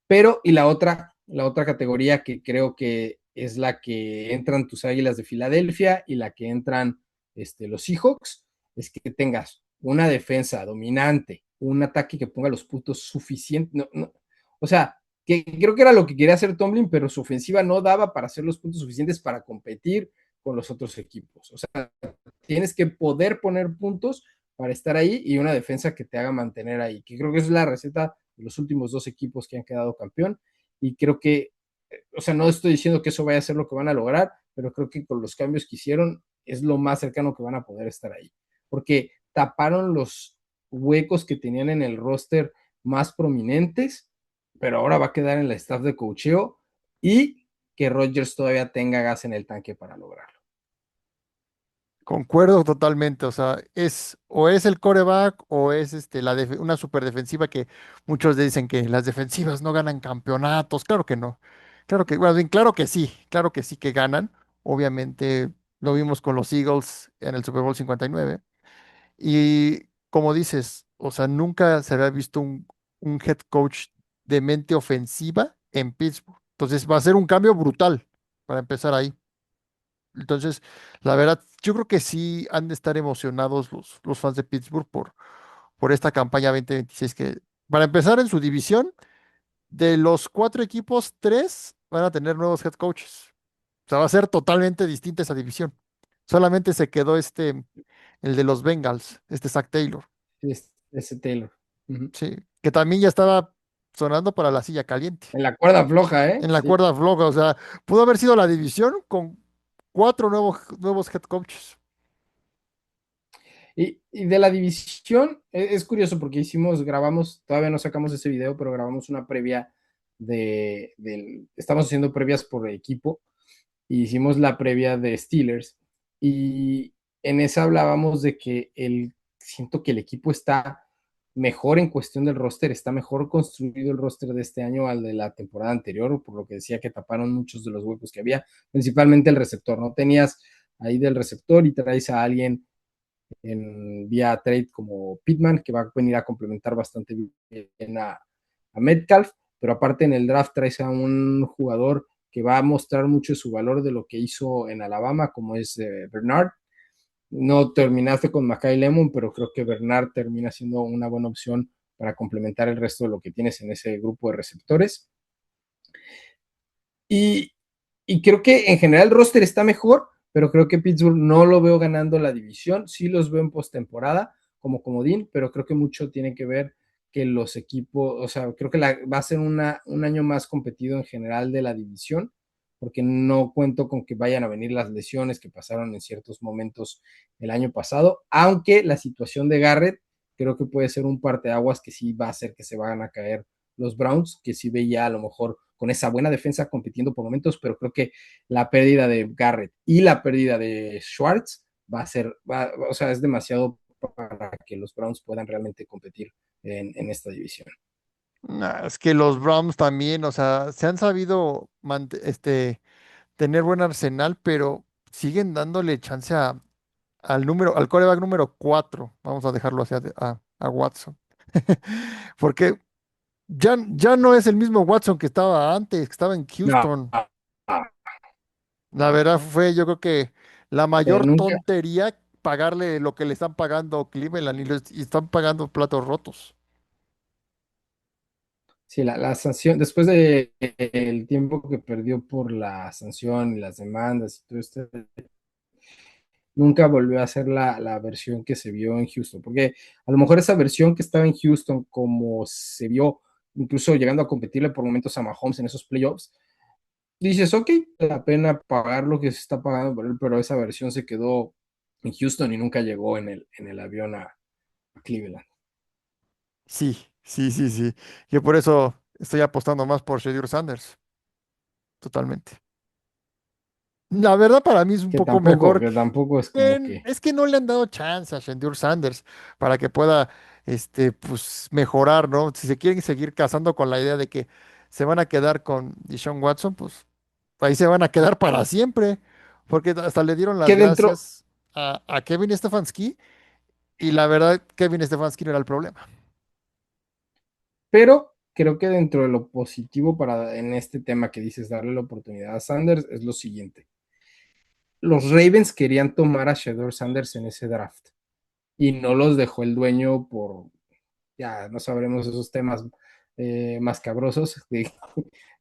pero y la otra categoría que creo que es la que entran tus Águilas de Filadelfia y la que entran los Seahawks, es que tengas una defensa dominante, un ataque que ponga los puntos suficientes. No, no, o sea, que creo que era lo que quería hacer Tomlin, pero su ofensiva no daba para hacer los puntos suficientes para competir con los otros equipos. O sea, tienes que poder poner puntos para estar ahí y una defensa que te haga mantener ahí, que creo que es la receta de los últimos dos equipos que han quedado campeón y creo que, o sea, no estoy diciendo que eso vaya a ser lo que van a lograr, pero creo que con los cambios que hicieron es lo más cercano que van a poder estar ahí, porque taparon los huecos que tenían en el roster más prominentes, pero ahora va a quedar en la staff de coacheo y que Rodgers todavía tenga gas en el tanque para lograrlo. Concuerdo totalmente, o sea, o es el coreback o es una super defensiva que muchos dicen que las defensivas no ganan campeonatos, claro que no, bueno, bien, claro que sí que ganan, obviamente lo vimos con los Eagles en el Super Bowl 59 y como dices, o sea, nunca se había visto un head coach de mente ofensiva en Pittsburgh, entonces va a ser un cambio brutal para empezar ahí. Entonces, la verdad, yo creo que sí han de estar emocionados los fans de Pittsburgh por esta campaña 2026 que, para empezar en su división, de los cuatro equipos, tres van a tener nuevos head coaches. O sea, va a ser totalmente distinta esa división. Solamente se quedó el de los Bengals, Zach Taylor, Ese Taylor. Uh-huh. sí, que también ya estaba sonando para la silla caliente, En la cuerda floja, ¿eh? en la Sí. cuerda floja. O sea, pudo haber sido la división con cuatro nuevos head coaches. Y de la división, es curioso porque grabamos, todavía no sacamos ese video, pero grabamos una previa estamos haciendo previas por equipo, y hicimos la previa de Steelers, y en esa hablábamos de que siento que el equipo está mejor en cuestión del roster, está mejor construido el roster de este año al de la temporada anterior, por lo que decía que taparon muchos de los huecos que había, principalmente el receptor, no tenías ahí del receptor y traes a alguien en vía trade como Pittman, que va a venir a complementar bastante bien a Metcalf, pero aparte en el draft traes a un jugador que va a mostrar mucho su valor de lo que hizo en Alabama, como es Bernard. No terminaste con Mackay Lemon, pero creo que Bernard termina siendo una buena opción para complementar el resto de lo que tienes en ese grupo de receptores. Y, y creo que en general el roster está mejor, pero creo que Pittsburgh no lo veo ganando la división, sí los veo en postemporada como comodín, pero creo que mucho tiene que ver que los equipos, o sea, creo que va a ser un año más competido en general de la división, porque no cuento con que vayan a venir las lesiones que pasaron en ciertos momentos el año pasado, aunque la situación de Garrett creo que puede ser un parteaguas que sí va a hacer que se van a caer los Browns, que sí veía a lo mejor con esa buena defensa compitiendo por momentos, pero creo que la pérdida de Garrett y la pérdida de Schwartz va a ser, o sea, es demasiado para que los Browns puedan realmente competir en esta división. Nah, es que los Browns también, o sea, se han sabido tener buen arsenal, pero siguen dándole chance al quarterback número 4. Vamos a dejarlo así a Watson. Porque ya no es el mismo Watson que estaba antes, que estaba en No, Houston. La verdad fue, yo creo que la mayor nunca, tontería pagarle lo que le están pagando Cleveland y están pagando platos rotos. sí, la sanción, después de el tiempo que perdió por la sanción y las demandas y todo esto, nunca volvió a ser la versión que se vio en Houston, porque a lo mejor esa versión que estaba en Houston, como se vio, incluso llegando a competirle por momentos a Mahomes en esos playoffs, dices, ok, la pena pagar lo que se está pagando por él, pero esa versión se quedó en Houston y nunca llegó en el avión a Cleveland. Sí, sí, sí, sí. Yo por eso estoy apostando más por Shadur Sanders, totalmente. La verdad para mí es un poco mejor. Que tampoco es como que, Es que no le han dado chance a Shadur Sanders para que pueda, pues, mejorar, ¿no? Si se quieren seguir casando con la idea de que se van a quedar con Deshaun Watson, pues ahí se van a quedar para siempre, porque hasta le dieron las que dentro, gracias a Kevin Stefanski y la verdad, Kevin Stefanski no era el problema. pero creo que dentro de lo positivo para en este tema que dices darle la oportunidad a Sanders es lo siguiente. Los Ravens querían tomar a Shadow Sanders en ese draft y no los dejó el dueño por, ya no sabremos esos temas más cabrosos de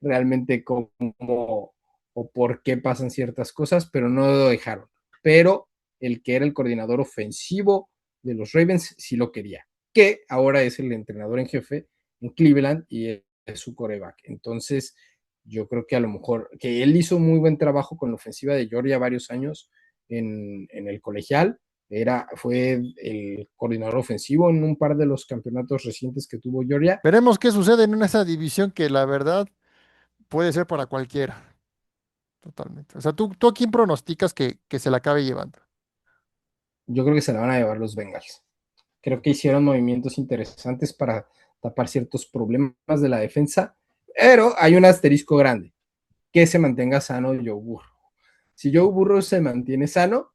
realmente cómo o por qué pasan ciertas cosas, pero no lo dejaron. Pero el que era el coordinador ofensivo de los Ravens sí lo quería, que ahora es el entrenador en jefe en Cleveland y es su coreback. Entonces, yo creo que a lo mejor, que él hizo muy buen trabajo con la ofensiva de Georgia varios años en el colegial, fue el coordinador ofensivo en un par de los campeonatos recientes que tuvo Georgia. Veremos qué sucede en esa división que la verdad puede ser para cualquiera, totalmente. O sea, ¿tú a quién pronosticas que se la acabe llevando? Yo creo que se la van a llevar los Bengals. Creo que hicieron movimientos interesantes para tapar ciertos problemas de la defensa, pero hay un asterisco grande, que se mantenga sano Joe Burrow. Si Joe Burrow se mantiene sano,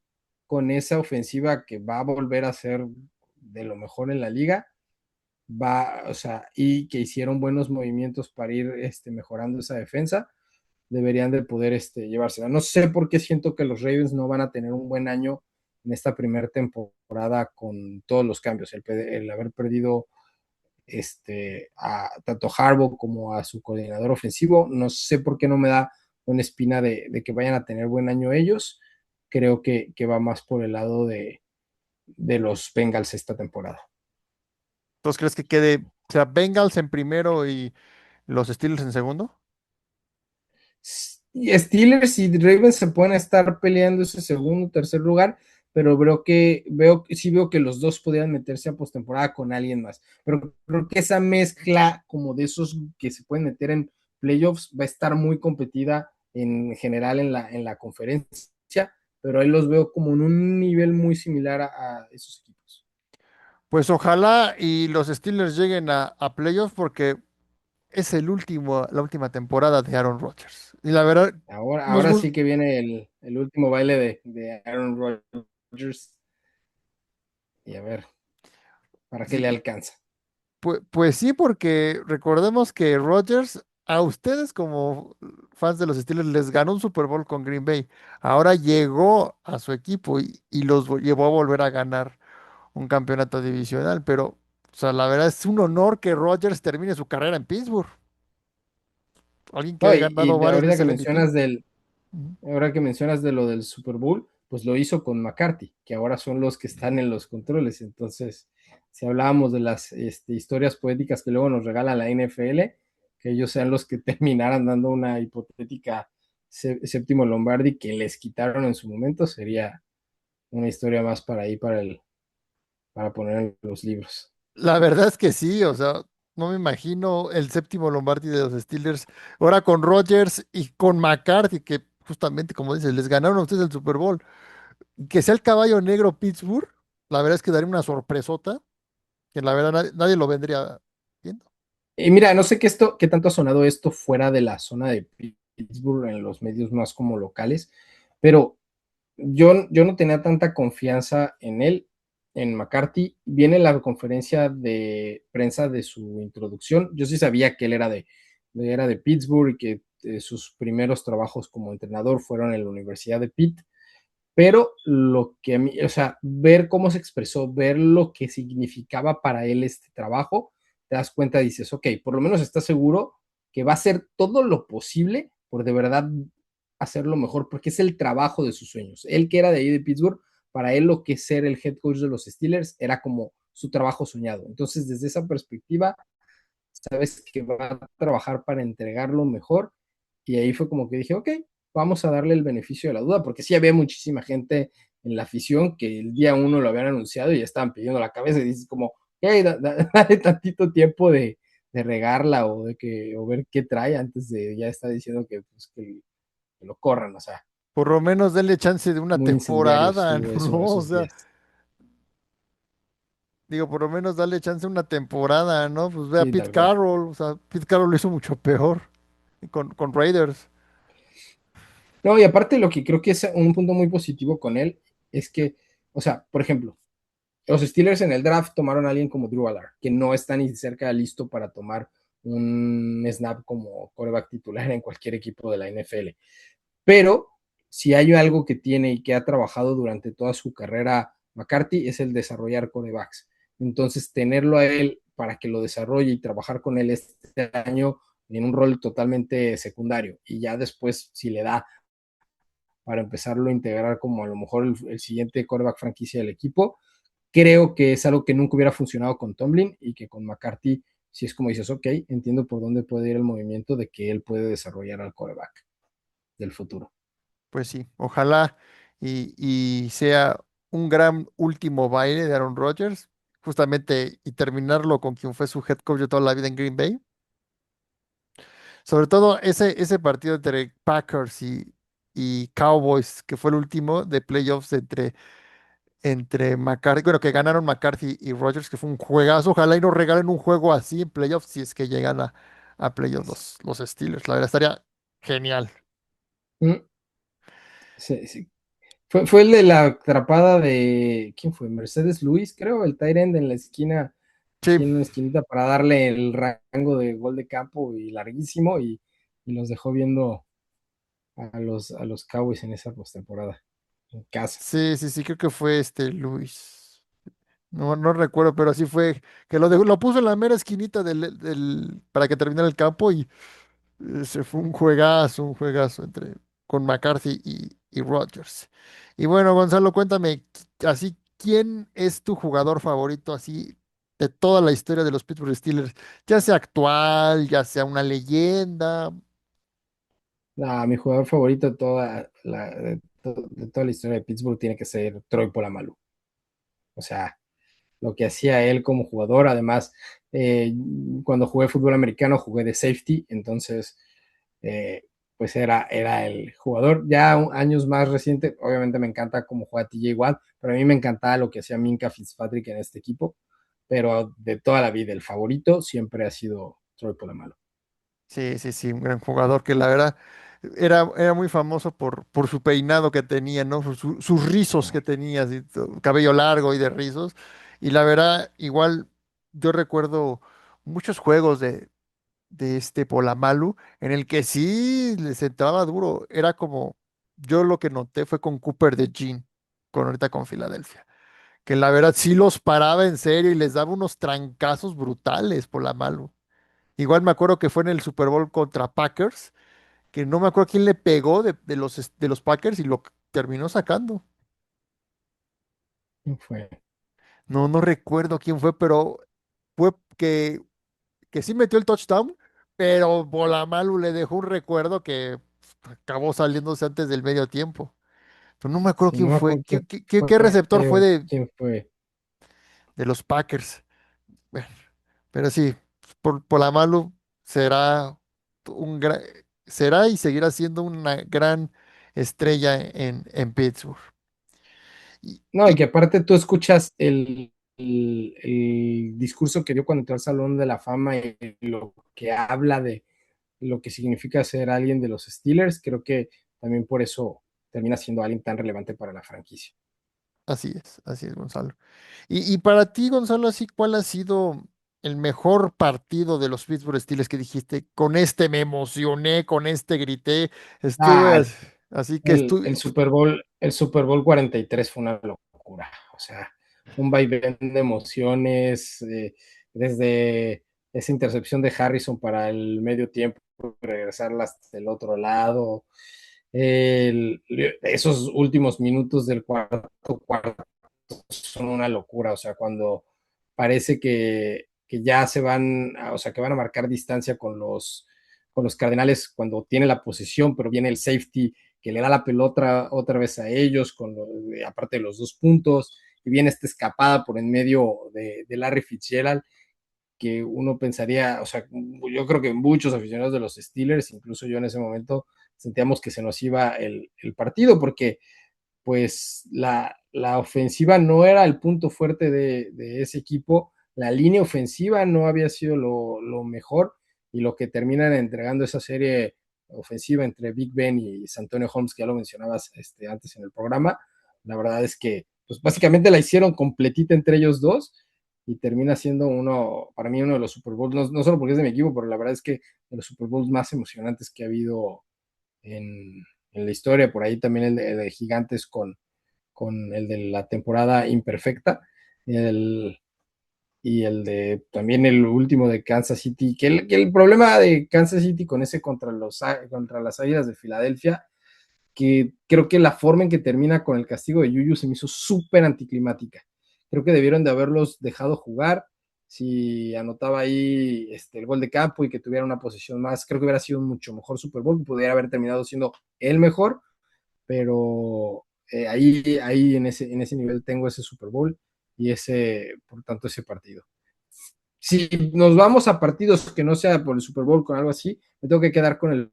con esa ofensiva que va a volver a ser de lo mejor en la liga, o sea, y que hicieron buenos movimientos para ir mejorando esa defensa, deberían de poder llevársela. No sé por qué siento que los Ravens no van a tener un buen año en esta primera temporada con todos los cambios, el haber perdido a tanto Harbaugh como a su coordinador ofensivo. No sé por qué no me da una espina de que vayan a tener buen año ellos. Creo que va más por el lado de los Bengals esta temporada. ¿Tú crees que quede, o sea, Bengals en primero y los Steelers en segundo? Steelers y Ravens se pueden estar peleando ese segundo, tercer lugar, pero sí veo que los dos podrían meterse a postemporada con alguien más. Pero creo que esa mezcla como de esos que se pueden meter en playoffs va a estar muy competida en general en la conferencia, pero ahí los veo como en un nivel muy similar a esos equipos. Pues ojalá y los Steelers lleguen a playoffs porque es la última temporada de Aaron Rodgers. Y la verdad, nos Ahora gusta. sí que viene el último baile de Aaron Rodgers y a ver, ¿para qué le alcanza? Pues sí, porque recordemos que Rodgers, a ustedes como fans de los Steelers, les ganó un Super Bowl con Green Bay. Ahora llegó a su equipo y llevó a volver a ganar un campeonato divisional. Pero, o sea, la verdad es un honor que Rodgers termine su carrera en Pittsburgh. Alguien que No, ha ganado varias ahorita veces que el MVP. mencionas Ujú. Ahora que mencionas de lo del Super Bowl, pues lo hizo con McCarthy, que ahora son los que están en los controles. Entonces, si hablábamos de las historias poéticas que luego nos regala la NFL, que ellos sean los que terminaran dando una hipotética séptimo Lombardi que les quitaron en su momento, sería una historia más para ahí, para poner en los libros. La verdad es que sí, o sea, no me imagino el séptimo Lombardi de los Steelers, ahora con Rodgers y con McCarthy, que justamente, como dices, les ganaron a ustedes el Super Bowl. Que sea el caballo negro Pittsburgh, la verdad es que daría una sorpresota, que la verdad nadie lo vendría viendo. Y mira, no sé qué tanto ha sonado esto fuera de la zona de Pittsburgh en los medios más como locales, pero yo no tenía tanta confianza en él, en McCarthy. Viene la conferencia de prensa de su introducción. Yo sí sabía que él era de Pittsburgh y que sus primeros trabajos como entrenador fueron en la Universidad de Pitt, pero lo que a mí, o sea, ver cómo se expresó, ver lo que significaba para él este trabajo, te das cuenta, dices, ok, por lo menos está seguro que va a hacer todo lo posible por de verdad hacerlo mejor, porque es el trabajo de sus sueños. Él que era de ahí de Pittsburgh, para él lo que es ser el head coach de los Steelers era como su trabajo soñado. Entonces, desde esa perspectiva, sabes que va a trabajar para entregarlo mejor. Y ahí fue como que dije, ok, vamos a darle el beneficio de la duda, porque sí había muchísima gente en la afición que el día uno lo habían anunciado y ya estaban pidiendo la cabeza y dices como, hey, dale tantito tiempo de regarla o ver qué trae antes de ya estar diciendo que, pues, que lo corran, o sea, Por lo menos denle chance de una muy incendiario temporada, estuvo eso ¿no? O esos sea, días. digo, por lo menos darle chance de una temporada, ¿no? Pues ve a Sí, Pete tal cual. Carroll, o sea, Pete Carroll lo hizo mucho peor con Raiders. No, y aparte lo que creo que es un punto muy positivo con él es que, o sea, por ejemplo, los Steelers en el draft tomaron a alguien como Drew Allard, que no está ni cerca listo para tomar un snap como quarterback titular en cualquier equipo de la NFL. Pero si hay algo que tiene y que ha trabajado durante toda su carrera McCarthy es el desarrollar quarterbacks. Entonces, tenerlo a él para que lo desarrolle y trabajar con él este año en un rol totalmente secundario y ya después, si le da para empezarlo a integrar como a lo mejor el siguiente quarterback franquicia del equipo, creo que es algo que nunca hubiera funcionado con Tomlin y que con McCarthy, si es como dices, ok, entiendo por dónde puede ir el movimiento de que él puede desarrollar al quarterback del futuro. Pues sí, ojalá y sea un gran último baile de Aaron Rodgers, justamente, y terminarlo con quien fue su head coach de toda la vida en Green Bay. Sobre todo ese partido entre Packers y Cowboys, que fue el último de playoffs entre McCarthy, bueno, que ganaron McCarthy y Rodgers, que fue un juegazo. Ojalá y nos regalen un juego así en playoffs si es que llegan a playoffs los Steelers. La verdad estaría genial. Mm, sí, sí. Fue el de la atrapada de, ¿quién fue? Mercedes Luis, creo, el tight end en la esquina, Sí, aquí en una esquinita para darle el rango de gol de campo y larguísimo y los dejó viendo a los Cowboys en esa postemporada en casa. sí, sí, sí, creo que fue Luis. No recuerdo, pero sí fue que lo puso en la mera esquinita para que terminara el campo y se fue un juegazo con McCarthy y Rodgers. Y bueno, Gonzalo, cuéntame, así, ¿quién es tu jugador favorito así de toda la historia de los Pittsburgh Steelers? Ya sea actual, ya sea una leyenda. Mi jugador favorito de toda la historia de Pittsburgh tiene que ser Troy Polamalu. O sea, lo que hacía él como jugador, además, eh, cuando jugué fútbol americano jugué de safety, entonces, eh, pues era el jugador. Ya años más reciente, obviamente me encanta cómo juega TJ Watt, pero a mí me encantaba lo que hacía Minka Fitzpatrick en este equipo, pero de toda la vida, el favorito siempre ha sido Troy Polamalu. Sí, sí, sí, un gran jugador que la verdad era muy famoso por su peinado que tenía, ¿no? Sus rizos que tenía, así, cabello largo y de rizos. Y la verdad, igual yo recuerdo muchos juegos de este Polamalu en el que sí les entraba duro. Era como, yo lo que noté fue con Cooper de Jean, con ahorita con Filadelfia, que la verdad sí los paraba en serio y les daba unos trancazos brutales Polamalu. Igual me acuerdo que fue en el Super Bowl contra Packers, que no me acuerdo quién le pegó de los Packers y lo terminó sacando. ¿Quién fue? No, no recuerdo quién fue, pero fue que sí metió el touchdown, pero Bolamalu le dejó un recuerdo que acabó saliéndose antes del medio tiempo. Pero no me acuerdo Sí, no quién me fue. acuerdo quién Qué fue. receptor fue ¿Quién fue? de los Packers? Bueno, pero sí, Polamalu será un gran, será y seguirá siendo una gran estrella en Pittsburgh. Y, No, y y que aparte tú escuchas el discurso que dio cuando entró al Salón de la Fama y lo que habla de lo que significa ser alguien de los Steelers, creo que también por eso termina siendo alguien tan relevante para la franquicia. así es, Gonzalo. Y para ti, Gonzalo, así, ¿cuál ha sido el mejor partido de los Pittsburgh Steelers que dijiste? Con este me emocioné, con este grité, estuve Ah, así que estuve. El Super Bowl 43 fue una locura. O sea, un vaivén de emociones, desde esa intercepción de Harrison para el medio tiempo, regresarla hasta el otro lado, esos últimos minutos del cuarto son una locura. O sea, cuando parece que ya se van, o sea, que van a marcar distancia con los Cardenales cuando tiene la posesión, pero viene el safety que le da la pelota otra vez a ellos, aparte de los 2 puntos, y viene esta escapada por en medio de Larry Fitzgerald, que uno pensaría, o sea, yo creo que muchos aficionados de los Steelers, incluso yo en ese momento, sentíamos que se nos iba el partido, porque pues la ofensiva no era el punto fuerte de ese equipo, la línea ofensiva no había sido lo mejor, y lo que terminan entregando esa serie ofensiva entre Big Ben y Santonio Holmes, que ya lo mencionabas antes en el programa, la verdad es que pues básicamente la hicieron completita entre ellos dos, y termina siendo para mí uno de los Super Bowls, no solo porque es de mi equipo, pero la verdad es que de los Super Bowls más emocionantes que ha habido en la historia. Por ahí también el de Gigantes con el de la temporada imperfecta, el, y el de también el último de Kansas City, que el problema de Kansas City con ese contra las Águilas de Filadelfia, que creo que la forma en que termina con el castigo de Yuyu se me hizo súper anticlimática. Creo que debieron de haberlos dejado jugar. Si anotaba ahí el gol de campo y que tuviera una posición más, creo que hubiera sido un mucho mejor Super Bowl, que pudiera haber terminado siendo el mejor, pero ahí en ese nivel tengo ese Super Bowl y por tanto, ese partido. Si nos vamos a partidos que no sea por el Super Bowl, con algo así, me tengo que quedar con el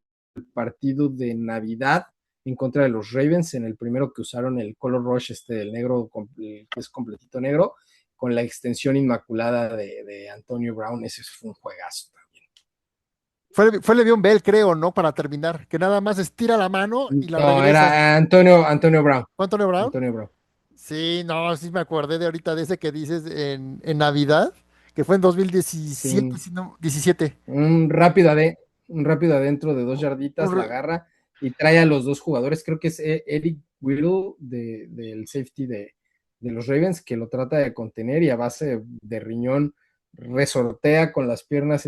partido de Navidad en contra de los Ravens, en el primero que usaron el Color Rush, del negro, que es completito negro, con la extensión inmaculada de Antonio Brown. Ese fue un juegazo también. Fue Le'Veon Bell, creo, ¿no? Para terminar, que nada más estira la mano y la No, regresa. era Antonio Brown. ¿Fue Antonio Brown? Antonio Brown. Sí, no, sí me acordé de ahorita de ese que dices en Navidad, que fue en 2017, Sin, si no, 17. un rápido, un rápido adentro de 2 yarditas, la Un agarra y trae a los dos jugadores. Creo que es Eric Whittle del safety de los Ravens, que lo trata de contener, y a base de riñón resortea con las piernas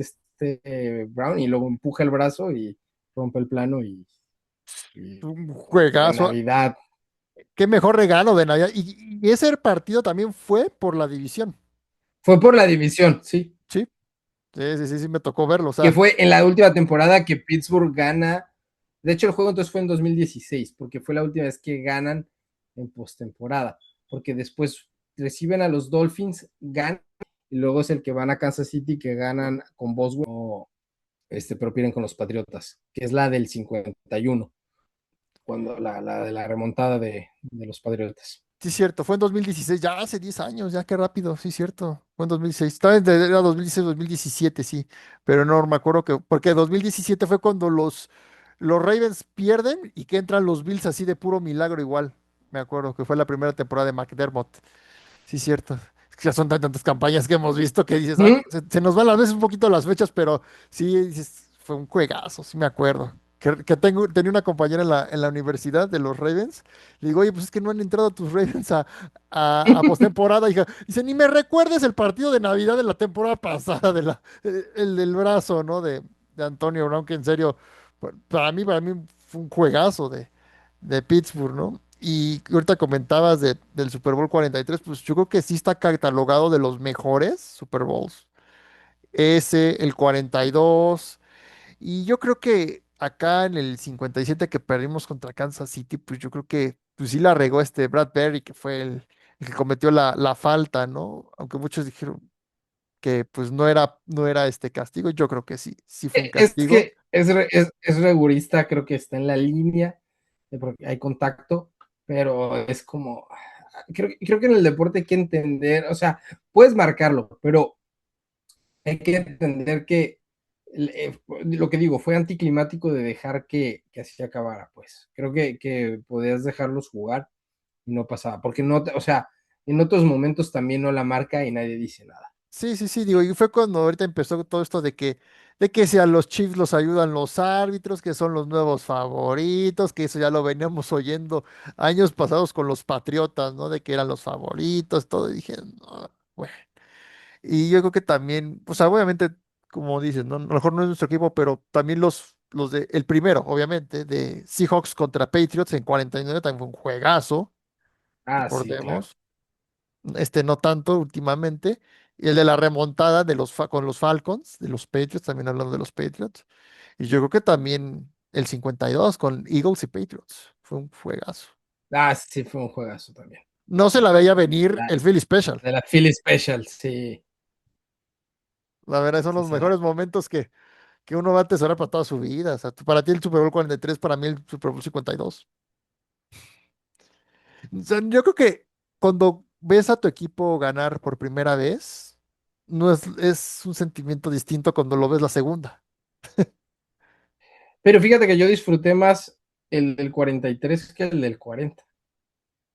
Brown, y luego empuja el brazo y rompe el plano, y un la juegazo. Navidad. Qué mejor regalo de Navidad. Y ese partido también fue por la división. Fue por la división, sí, Sí, sí, me tocó verlo. O que sea, fue en la última temporada que Pittsburgh gana. De hecho, el juego entonces fue en 2016, porque fue la última vez que ganan en postemporada, porque después reciben a los Dolphins, ganan, y luego es el que van a Kansas City, que ganan con Boswell, pero pierden con los Patriotas, que es la del 51, cuando la de la remontada de los Patriotas. sí, cierto, fue en 2016, ya hace 10 años, ya qué rápido, sí, cierto, fue en 2016, estaba era 2016, 2017, sí, pero no me acuerdo porque 2017 fue cuando los Ravens pierden y que entran los Bills así de puro milagro igual, me acuerdo que fue la primera temporada de McDermott, sí, cierto, es que ya son tantas campañas que hemos visto que dices, "Ay, ¿Mm? se nos van a veces un poquito las fechas, pero sí, dices, fue un juegazo, sí me acuerdo. Tenía una compañera en la universidad de los Ravens. Le digo, oye, pues es que no han entrado tus Ravens a postemporada, hija. Dice, ni me recuerdes el partido de Navidad de la temporada pasada, el del brazo, ¿no? De Antonio Brown, que en serio, Para mí fue un juegazo de Pittsburgh, ¿no? Y ahorita comentabas del Super Bowl 43, pues yo creo que sí está catalogado de los mejores Super Bowls. Ese, el 42, y yo creo que acá en el 57 que perdimos contra Kansas City, pues yo creo que pues sí la regó este Brad Berry, que fue el que cometió la falta, ¿no? Aunque muchos dijeron que pues no era este castigo, yo creo que sí, sí fue un Es castigo. que es rigurista, creo que está en la línea, porque hay contacto, pero es como, creo que en el deporte hay que entender, o sea, puedes marcarlo, pero hay que entender que lo que digo, fue anticlimático de dejar que así acabara, pues. Creo que podías dejarlos jugar y no pasaba, porque no, o sea, en otros momentos también no la marca y nadie dice nada. Sí, sí, sí, digo, y fue cuando ahorita empezó todo esto de que si a los Chiefs los ayudan los árbitros, que son los nuevos favoritos, que eso ya lo veníamos oyendo años pasados con los Patriotas, ¿no? De que eran los favoritos, todo, y dije, no, bueno. Y yo creo que también, o sea, obviamente, como dices, ¿no? A lo mejor no es nuestro equipo, pero también el primero, obviamente, de Seahawks contra Patriots en 49 también fue un juegazo, Ah, sí, claro. recordemos. No tanto últimamente. Y el de la remontada con los Falcons, de los Patriots, también hablando de los Patriots. Y yo creo que también el 52 con Eagles y Patriots. Fue un juegazo. Ah, sí, fue un juegazo también. No se Sí. la veía venir La, el Philly Special. de la Philly Special, sí, La verdad, son sí, los se la. mejores momentos que uno va a atesorar para toda su vida. O sea, para ti el Super Bowl 43, para mí el Super Bowl 52. O sea, yo creo que cuando ves a tu equipo ganar por primera vez, no es un sentimiento distinto cuando lo ves la segunda. Pero fíjate que yo disfruté más el del 43 que el del 40.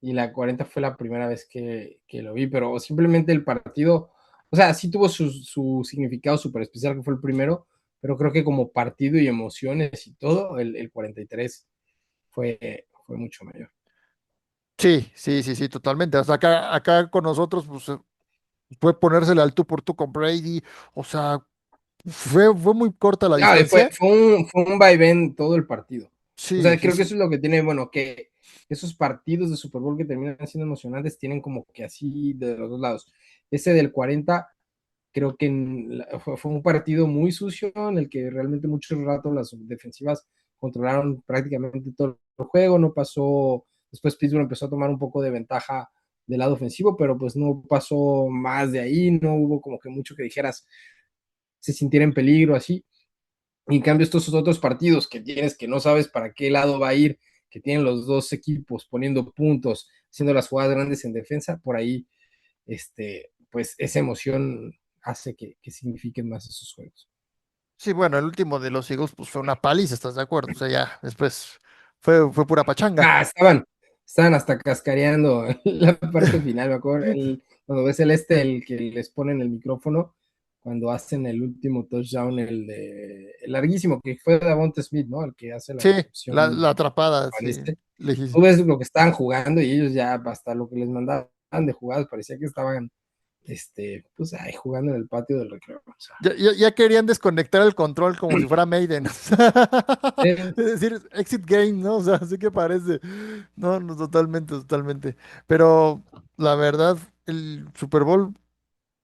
Y la 40 fue la primera vez que lo vi, pero simplemente el partido, o sea, sí tuvo su significado súper especial, que fue el primero, pero creo que como partido y emociones y todo, el 43 fue mucho mayor. Sí, sí, sí, sí, totalmente. Hasta acá con nosotros, pues fue ponérsele al tú por tú con Brady. O sea, fue muy corta la No, distancia. fue un vaivén todo el partido. O Sí, sea, sí, creo que sí. eso es lo que tiene, bueno, que esos partidos de Super Bowl que terminan siendo emocionantes tienen como que así de los dos lados. Ese del 40 creo que fue un partido muy sucio en el que realmente muchos ratos las defensivas controlaron prácticamente todo el juego, no pasó, después Pittsburgh empezó a tomar un poco de ventaja del lado ofensivo, pero pues no pasó más de ahí, no hubo como que mucho que dijeras se sintiera en peligro así. Y en cambio, estos otros partidos que tienes que no sabes para qué lado va a ir, que tienen los dos equipos poniendo puntos, haciendo las jugadas grandes en defensa, por ahí, pues esa emoción hace que signifiquen más esos juegos. Sí, bueno, el último de los Eagles, pues fue una paliza, ¿estás de acuerdo? O sea, ya, después fue pura pachanga. Ah, estaban hasta cascareando la parte final, me acuerdo, cuando ves el que les ponen el micrófono, cuando hacen el último touchdown, el larguísimo, que fue Davonte Smith, ¿no? El que hace la Sí, la, recepción la atrapada, al sí. tú ves lo que estaban jugando y ellos ya hasta lo que les mandaban de jugadas parecía que estaban pues ahí jugando en el patio del recreo. O sea, Ya querían desconectar el control como si fuera Maiden. eh, Es decir, exit game, ¿no? O sea, así que parece. No, no, totalmente, totalmente. Pero la verdad, el Super Bowl,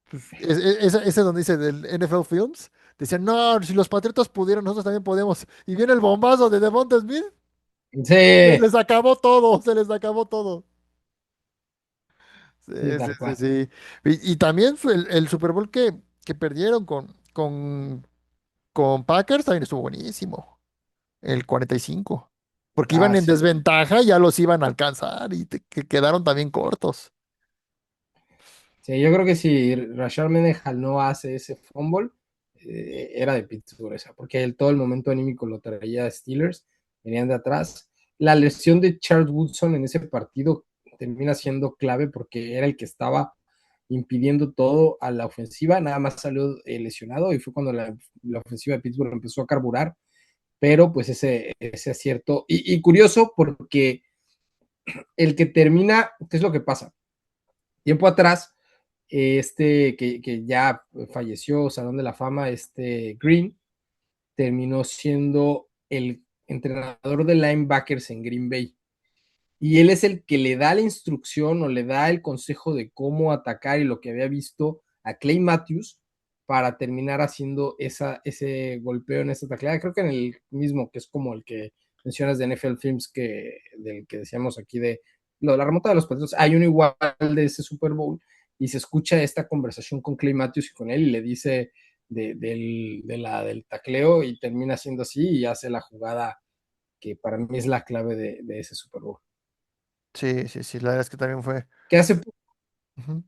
pues, ese donde dice del NFL Films, decían, no, si los Patriotas pudieron, nosotros también podemos. Y viene el bombazo de Devonta Smith, se sí, les acabó todo, se les acabó todo. Sí, sí, sí, tal sí, cual. sí. Y también fue el Super Bowl que perdieron con Packers, también estuvo buenísimo. El 45. Porque iban Ah, en sí. desventaja, ya los iban a alcanzar y que quedaron también cortos. Sí, yo creo que si Rashard Mendenhall no hace ese fumble, era de Pittsburgh esa, porque todo el momento anímico lo traía Steelers, venían de atrás. La lesión de Charles Woodson en ese partido termina siendo clave porque era el que estaba impidiendo todo a la ofensiva, nada más salió lesionado y fue cuando la ofensiva de Pittsburgh empezó a carburar, pero pues ese acierto, y curioso porque el que termina, ¿qué es lo que pasa? Tiempo atrás, que ya falleció, Salón de la Fama, Green, terminó siendo el entrenador de linebackers en Green Bay. Y él es el que le da la instrucción o le da el consejo de cómo atacar y lo que había visto a Clay Matthews para terminar haciendo ese golpeo en esa tacleada. Creo que en el mismo, que es como el que mencionas de NFL Films, del que decíamos aquí de la remontada de los Patriots, hay uno igual de ese Super Bowl y se escucha esta conversación con Clay Matthews y con él y le dice del tacleo y termina siendo así y hace la jugada que para mí es la clave de ese Super Bowl. Sí, sí, sí, la verdad es que también fue. Que Ujú.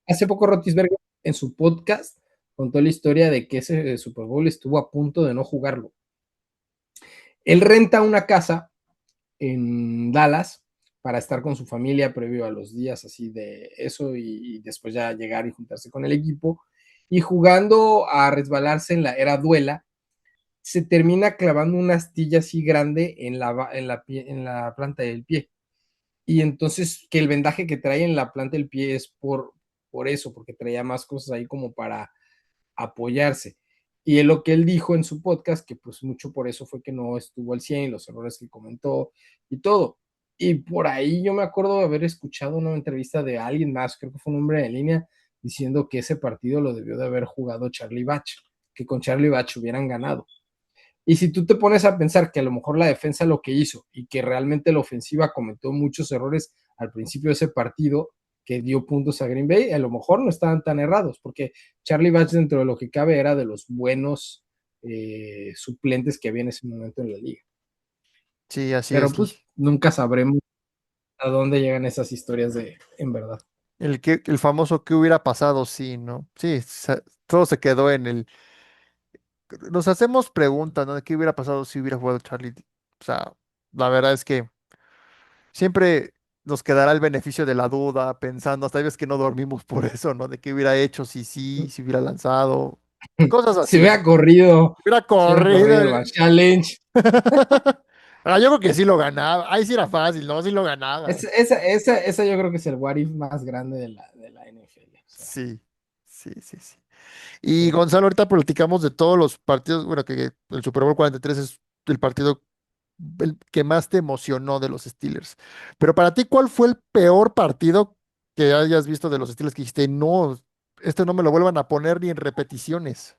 hace poco Rotisberger en su podcast contó la historia de que ese Super Bowl estuvo a punto de no jugarlo. Él renta una casa en Dallas para estar con su familia previo a los días así de eso y después ya llegar y juntarse con el equipo. Y jugando a resbalarse en la era duela, se termina clavando una astilla así grande en la planta del pie. Y entonces que el vendaje que trae en la planta del pie es por eso, porque traía más cosas ahí como para apoyarse. Y lo que él dijo en su podcast, que pues mucho por eso fue que no estuvo al 100, los errores que comentó y todo. Y por ahí yo me acuerdo de haber escuchado una entrevista de alguien más, creo que fue un hombre en línea, diciendo que ese partido lo debió de haber jugado Charlie Bach, que con Charlie Bach hubieran ganado. Y si tú te pones a pensar que a lo mejor la defensa lo que hizo y que realmente la ofensiva cometió muchos errores al principio de ese partido que dio puntos a Green Bay, a lo mejor no estaban tan errados, porque Charlie Batch dentro de lo que cabe era de los buenos suplentes que había en ese momento en la liga. Sí, así Pero es. pues nunca sabremos a dónde llegan esas historias en verdad. El famoso qué hubiera pasado, sí, ¿no? Sí, todo se quedó en el. Nos hacemos preguntas, ¿no? De qué hubiera pasado si hubiera jugado Charlie. O sea, la verdad es que siempre nos quedará el beneficio de la duda, pensando, hasta hay veces que no dormimos por eso, ¿no? De qué hubiera hecho si sí, si hubiera lanzado, cosas Se así, hubiera ¿no? corrido, Hubiera se hubiera corrido. corrido el Batch Challenge. Yo creo que sí lo ganaba. Ahí sí era fácil, ¿no? Sí lo ganaba. Esa yo creo que es el what if más grande de la NFL. O sea, Sí, sí, sí, sí. Y sí. Gonzalo, ahorita platicamos de todos los partidos, bueno, que el Super Bowl 43 es el partido el que más te emocionó de los Steelers. Pero para ti, ¿cuál fue el peor partido que hayas visto de los Steelers que dijiste, no, este no me lo vuelvan a poner ni en repeticiones?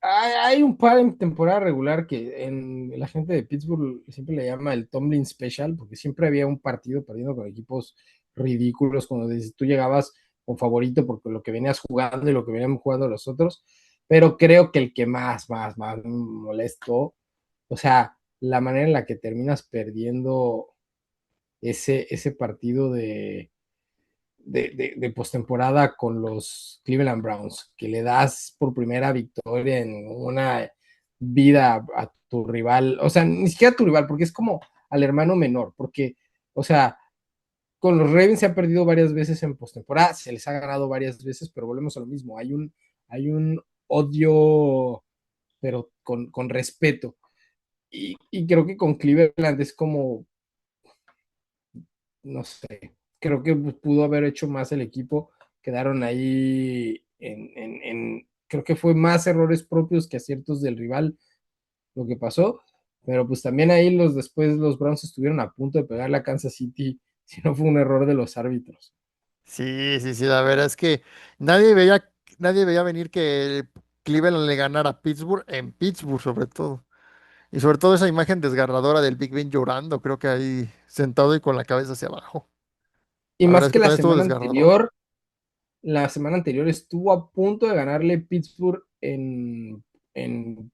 Hay un par en temporada regular que la gente de Pittsburgh siempre le llama el Tomlin Special, porque siempre había un partido perdiendo con equipos ridículos, cuando tú llegabas con favorito porque lo que venías jugando y lo que venían jugando los otros, pero creo que el que más me molestó, o sea, la manera en la que terminas perdiendo ese partido de postemporada con los Cleveland Browns, que le das por primera victoria en una vida a tu rival, o sea, ni siquiera a tu rival, porque es como al hermano menor, porque, o sea, con los Ravens se ha perdido varias veces en postemporada, se les ha ganado varias veces, pero volvemos a lo mismo, hay un odio, pero con respeto. Y creo que con Cleveland es como, no sé, creo que pudo haber hecho más el equipo, quedaron ahí creo que fue más errores propios que aciertos del rival lo que pasó, pero pues también ahí después los Browns estuvieron a punto de pegarle a Kansas City, si no fue un error de los árbitros. Sí, sí, sí, la verdad es que nadie veía venir que Cleveland le ganara a Pittsburgh en Pittsburgh sobre todo. Y sobre todo esa imagen desgarradora del Big Ben llorando, creo que ahí sentado y con la cabeza hacia abajo. Y La verdad más es que que la también estuvo semana desgarrador. anterior, la semana anterior estuvo a punto de ganarle Pittsburgh en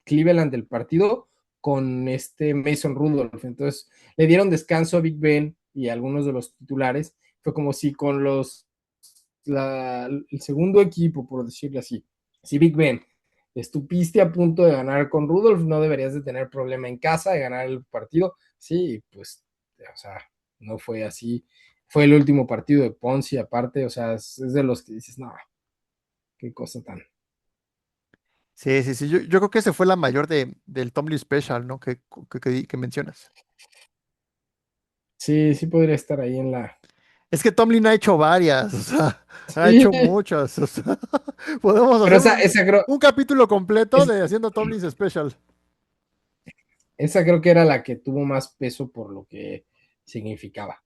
Cleveland el partido con este Mason Rudolph. Entonces le dieron descanso a Big Ben y a algunos de los titulares. Fue como si con el segundo equipo, por decirlo así, si Big Ben estupiste a punto de ganar con Rudolph, no deberías de tener problema en casa de ganar el partido. Sí, pues, o sea, no fue así. Fue el último partido de Ponzi, aparte, o sea, es de los que dices, no, qué cosa tan. Sí, sí, sí. Yo creo que ese fue la mayor del Tomlin Special, ¿no? Que mencionas. Sí, sí podría estar ahí en la. Es que Tomlin ha hecho varias, o sea, ha Sí, hecho muchas. O sea, podemos pero hacer esa, un, esa creo. un capítulo completo Es, de haciendo Tomlin's Special. Esa creo que era la que tuvo más peso por lo que significaba.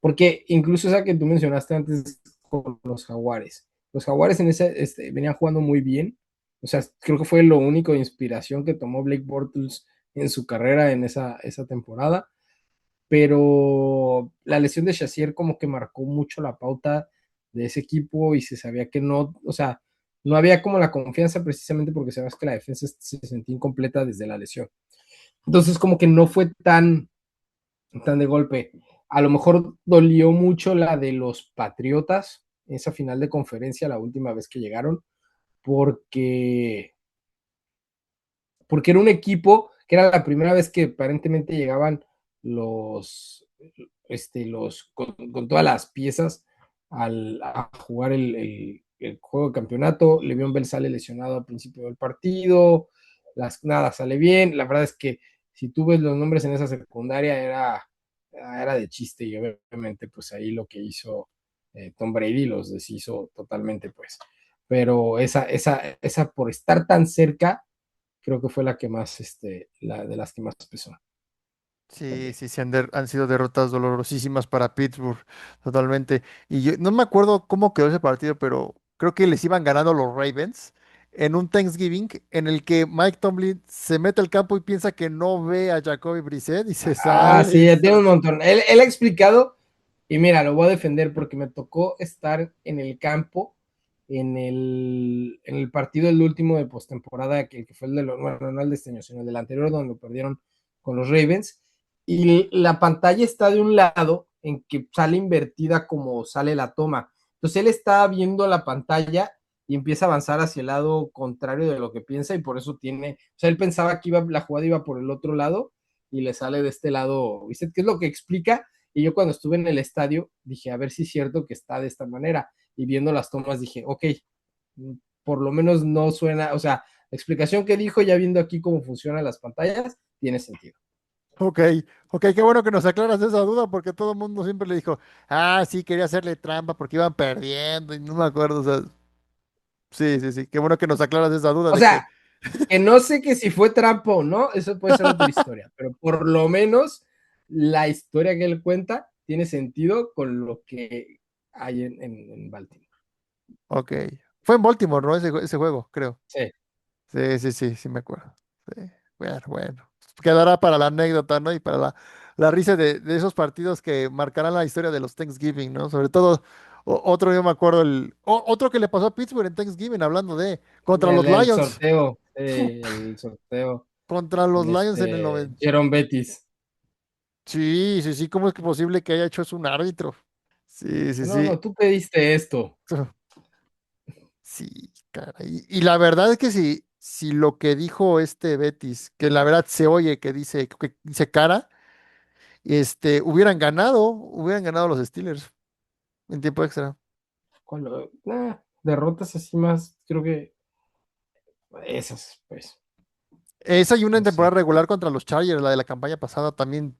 Porque incluso esa que tú mencionaste antes con los Jaguares. Los Jaguares en ese venían jugando muy bien. O sea, creo que fue lo único de inspiración que tomó Blake Bortles en su carrera en esa temporada. Pero la lesión de Shazier como que marcó mucho la pauta de ese equipo y se sabía que no, o sea, no había como la confianza precisamente porque sabes que la defensa se sentía incompleta desde la lesión. Entonces como que no fue tan de golpe. A lo mejor dolió mucho la de los Patriotas, esa final de conferencia, la última vez que llegaron, porque, porque era un equipo que era la primera vez que aparentemente llegaban los, con todas las piezas a jugar el juego de campeonato. Le'Veon Bell sale lesionado al principio del partido, nada sale bien. La verdad es que si tú ves los nombres en esa secundaria era de chiste y obviamente pues ahí lo que hizo Tom Brady los deshizo totalmente pues. Pero esa por estar tan cerca creo que fue la que más, la de las que más pesó Sí, también. sí, sí, han sido derrotas dolorosísimas para Pittsburgh, totalmente. Y yo no me acuerdo cómo quedó ese partido, pero creo que les iban ganando los Ravens en un Thanksgiving en el que Mike Tomlin se mete al campo y piensa que no ve a Jacoby Brissett y se Ah, sale. sí, ya tiene un montón. Él ha explicado, y mira, lo voy a defender porque me tocó estar en el campo en el partido el último de postemporada, que fue el de los, bueno, no el de este año, sino el del anterior, donde lo perdieron con los Ravens. Y la pantalla está de un lado en que sale invertida como sale la toma. Entonces él está viendo la pantalla y empieza a avanzar hacia el lado contrario de lo que piensa, y por eso tiene, o sea, él pensaba que la jugada iba por el otro lado y le sale de este lado, ¿viste? ¿Qué es lo que explica? Y yo cuando estuve en el estadio dije, a ver si es cierto que está de esta manera. Y viendo las tomas dije, ok, por lo menos no suena, o sea, la explicación que dijo, ya viendo aquí cómo funcionan las pantallas, tiene sentido. Ok, ok, qué bueno que nos aclaras esa duda porque todo el mundo siempre le dijo, ah, sí, quería hacerle trampa porque iban perdiendo y no me acuerdo, o sea, sí, sí, sí, qué bueno que nos aclaras esa duda O de que, sea, que no sé que si fue trampa o no, eso puede ser otra historia, pero por lo menos la historia que él cuenta tiene sentido con lo que hay en Baltimore. ok, fue en Baltimore, ¿no? Ese juego, creo. Sí, Sí, sí, sí, sí me acuerdo. Sí. Bueno, bueno. Quedará para la anécdota, ¿no? Y para la risa de esos partidos que marcarán la historia de los Thanksgiving, ¿no? Sobre todo, otro, yo me acuerdo, otro que le pasó a Pittsburgh en Thanksgiving, hablando de, contra los el Lions, sorteo, el sorteo contra los con Lions en el 90. Jerome Bettis. Sí, sí, sí, ¿cómo es que posible que haya hecho eso un árbitro? Sí, sí, No, sí. no, tú pediste esto. Sí, caray. Y la verdad es que si lo que dijo este Betis, que la verdad se oye que dice cara. Hubieran ganado los Steelers en tiempo extra. Derrotas así más, creo que esas, pues, Esa y una en no temporada sé. regular contra los Chargers, la de la campaña pasada también.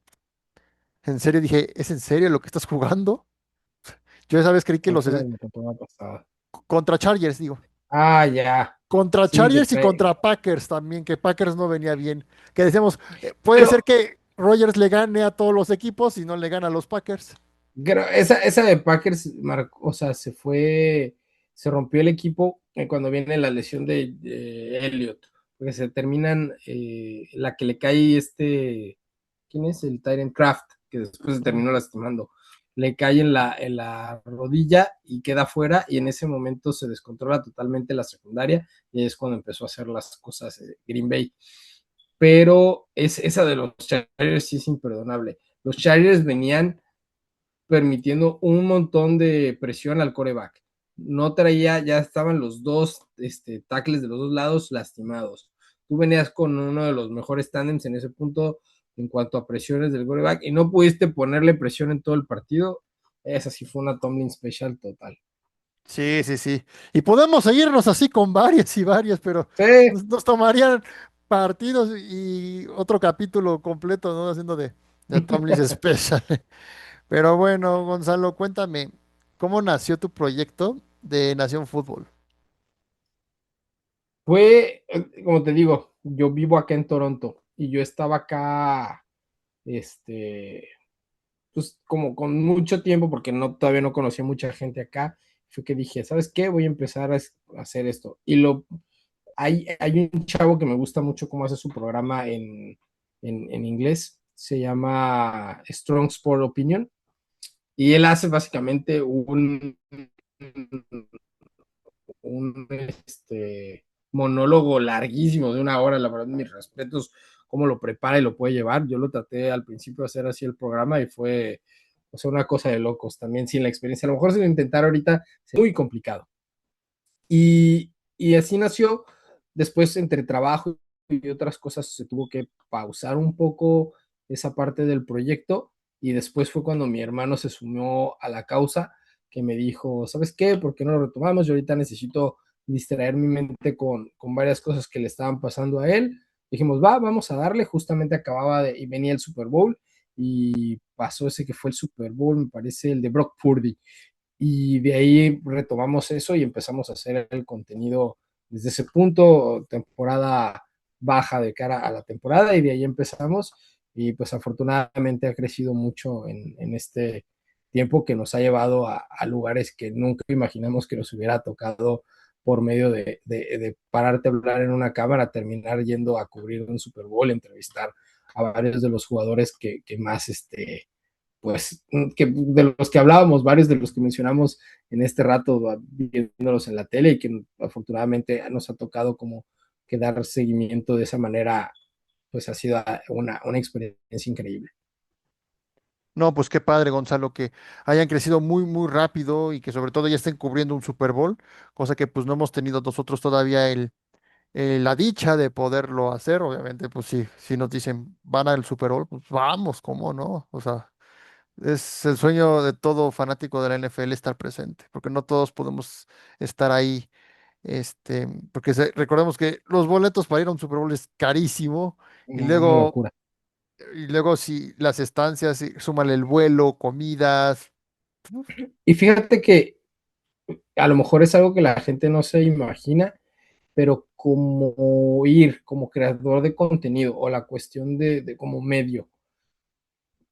En serio dije, ¿es en serio lo que estás jugando? Yo esa vez creí que ¿Cuál fue la de la temporada pasada? contra Chargers, digo. Ah, ya. Contra Sí, que Chargers y trae. contra Packers también, que Packers no venía bien. Que decíamos, puede Pero ser que Rodgers le gane a todos los equipos y no le gana a los Packers. esa de Packers, o sea, se rompió el equipo cuando viene la lesión de Elliott, porque se terminan, la que le cae ¿quién es? El Tyrant Craft, que después se Ujú. terminó lastimando. Le cae en la rodilla y queda fuera, y en ese momento se descontrola totalmente la secundaria, y es cuando empezó a hacer las cosas Green Bay. Pero esa de los Chargers sí es imperdonable. Los Chargers venían permitiendo un montón de presión al coreback. No traía, ya estaban los dos tackles de los dos lados lastimados. Tú venías con uno de los mejores tándems en ese punto en cuanto a presiones del coreback y no pudiste ponerle presión en todo el partido. Esa sí fue una Tomlin special total. Sí, sí, sí. Y podemos seguirnos así con varias y varias, pero Sí, nos tomarían partidos y otro capítulo completo, ¿no? Haciendo de Tomlin's Special. Pero bueno, Gonzalo, cuéntame, ¿cómo nació tu proyecto de Nación Fútbol? fue, como te digo, yo vivo acá en Toronto. y yo estaba acá, este, pues como con mucho tiempo, porque todavía no conocía mucha gente acá, fue que dije, ¿sabes qué? Voy a empezar a hacer esto. Hay un chavo que me gusta mucho cómo hace su programa en inglés, se llama Strong Sport Opinion, y él hace básicamente un monólogo larguísimo de una hora, la verdad, mis respetos, cómo lo prepara y lo puede llevar. Yo lo traté al principio de hacer así el programa y fue, o sea, una cosa de locos, también sin la experiencia. A lo mejor si lo intentara ahorita, es muy complicado. Y así nació. Después, entre trabajo y otras cosas, se tuvo que pausar un poco esa parte del proyecto. Y después fue cuando mi hermano se sumó a la causa, que me dijo, ¿sabes qué? ¿Por qué no lo retomamos? Yo ahorita necesito distraer mi mente con varias cosas que le estaban pasando a él. Dijimos, vamos a darle. Justamente acababa y venía el Super Bowl y pasó ese que fue el Super Bowl, me parece, el de Brock Purdy, y de ahí retomamos eso y empezamos a hacer el contenido desde ese punto, temporada baja de cara a la temporada, y de ahí empezamos, y pues afortunadamente ha crecido mucho en este tiempo, que nos ha llevado a lugares que nunca imaginamos que nos hubiera tocado, por medio de pararte a hablar en una cámara, terminar yendo a cubrir un Super Bowl, entrevistar a varios de los jugadores que más pues, que de los que hablábamos, varios de los que mencionamos en este rato, viéndolos en la tele, y que afortunadamente nos ha tocado como que dar seguimiento de esa manera, pues ha sido una experiencia increíble. No, pues qué padre, Gonzalo, que hayan crecido muy, muy rápido y que sobre todo ya estén cubriendo un Super Bowl, cosa que pues no hemos tenido nosotros todavía la dicha de poderlo hacer. Obviamente, pues sí, si nos dicen van al Super Bowl, pues vamos, ¿cómo no? O sea, es el sueño de todo fanático de la NFL estar presente, porque no todos podemos estar ahí, porque recordemos que los boletos para ir a un Super Bowl es carísimo y Una luego, locura. y luego si las estancias, súmale el vuelo, comidas. Uf. Y fíjate que a lo mejor es algo que la gente no se imagina, pero como ir como creador de contenido, o la cuestión de como medio,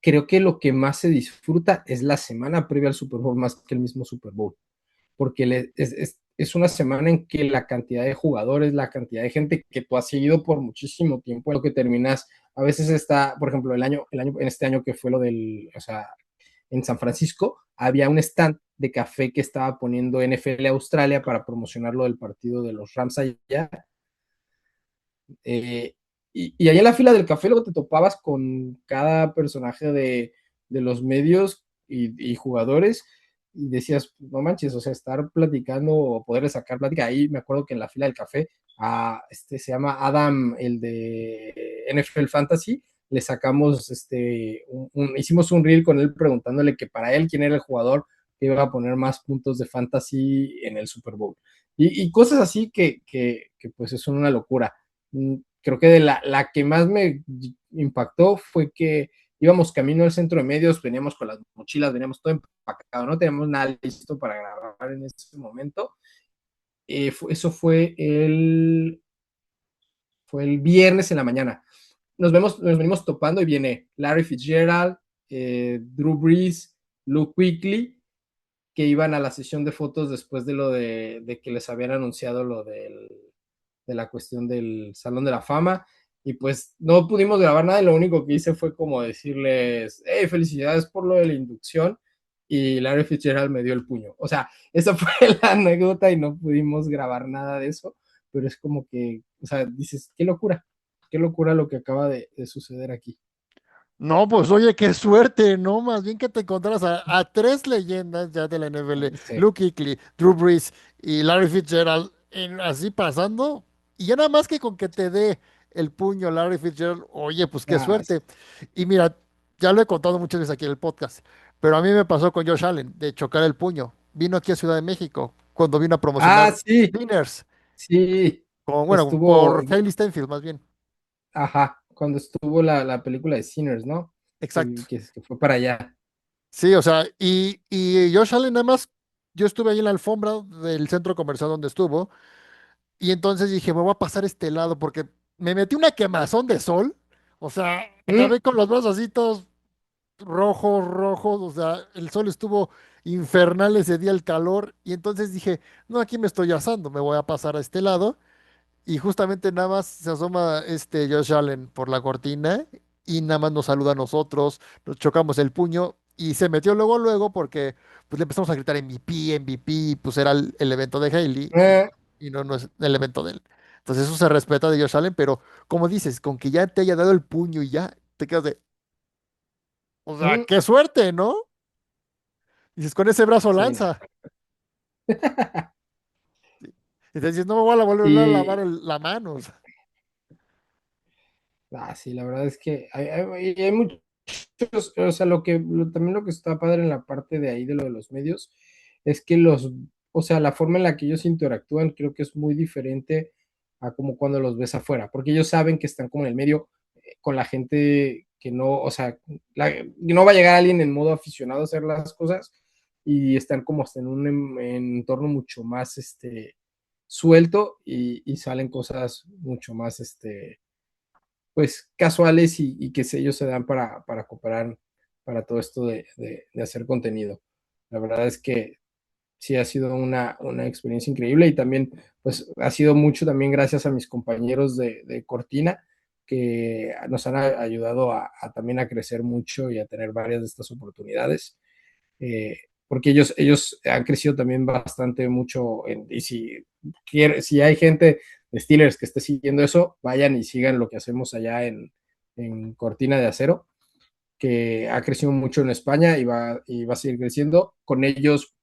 creo que lo que más se disfruta es la semana previa al Super Bowl más que el mismo Super Bowl, porque es una semana en que la cantidad de jugadores, la cantidad de gente que tú has seguido por muchísimo tiempo, en lo que terminas, a veces está, por ejemplo, en este año que fue lo o sea, en San Francisco, había un stand de café que estaba poniendo NFL Australia para promocionar lo del partido de los Rams allá, eh, y allá en la fila del café luego te topabas con cada personaje de los medios y jugadores, y decías, no manches, o sea, estar platicando o poder sacar plática. Ahí me acuerdo que en la fila del café, se llama Adam, el de NFL Fantasy, le sacamos, hicimos un reel con él preguntándole que para él quién era el jugador que iba a poner más puntos de fantasy en el Super Bowl. Y cosas así que pues son una locura. Creo que de la que más me impactó fue que íbamos camino al centro de medios, veníamos con las mochilas, veníamos todo empacado, no teníamos nada listo para grabar en ese momento. Eso fue el viernes en la mañana. Nos venimos topando y viene Larry Fitzgerald, Drew Brees, Luke Kuechly, que iban a la sesión de fotos después de que les habían anunciado de la cuestión del Salón de la Fama. Y pues no pudimos grabar nada, y lo único que hice fue como decirles, hey, felicidades por lo de la inducción, y Larry Fitzgerald me dio el puño. O sea, esa fue la anécdota y no pudimos grabar nada de eso, pero es como que, o sea, dices, qué locura lo que acaba de suceder aquí. No, pues oye, qué suerte, ¿no? Más bien que te encontraras a tres leyendas ya de la NFL, Sí, Luke Kuechly, Drew Brees y Larry Fitzgerald, así pasando, y ya nada más que con que te dé el puño Larry Fitzgerald, oye, pues qué sí. suerte. Y mira, ya lo he contado muchas veces aquí en el podcast, pero a mí me pasó con Josh Allen, de chocar el puño. Vino aquí a Ciudad de México, cuando vino a promocionar Sí, Sinners, sí, bueno, estuvo, por Hailey Steinfeld más bien. ajá, cuando estuvo la película de Sinners, ¿no? Exacto. Que fue para allá. Sí, o sea, y Josh Allen nada más, yo estuve ahí en la alfombra del centro comercial donde estuvo, y entonces dije, me voy a pasar este lado porque me metí una quemazón de sol, O sea, Mm, acabé con los brazos así todos rojos, rojos, o sea, el sol estuvo infernal ese día, el calor, y entonces dije, no, aquí me estoy asando, me voy a pasar a este lado, y justamente nada más se asoma este Josh Allen por la cortina, y nada más nos saluda a nosotros, nos chocamos el puño, y se metió luego, luego, porque pues le empezamos a gritar MVP, MVP, pues era el evento de Haley, eh, y no, no es el evento de él. Entonces eso se respeta de Josh Allen, pero como dices, con que ya te haya dado el puño y ya, te quedas de, o sea, mm, qué suerte, ¿no? Dices, con ese brazo sí, no. lanza. Y te dices, no me voy a volver a lavar Y la mano. O sea, sí, la verdad es que hay muchos, o sea, también lo que está padre en la parte de ahí de lo de los medios es que o sea, la forma en la que ellos interactúan creo que es muy diferente a como cuando los ves afuera, porque ellos saben que están como en el medio con la gente que no, o sea, no va a llegar alguien en modo aficionado a hacer las cosas y están como hasta en un entorno mucho más, suelto y salen cosas mucho más, pues casuales y que ellos se dan para cooperar para todo esto de hacer contenido. La verdad es que sí ha sido una experiencia increíble y también pues ha sido mucho también gracias a mis compañeros de Cortina que nos han ayudado también a crecer mucho y a tener varias de estas oportunidades. Porque ellos han crecido también bastante mucho y si hay gente de Steelers que esté siguiendo eso, vayan y sigan lo que hacemos allá en Cortina de Acero, que ha crecido mucho en España y va a seguir creciendo. Con ellos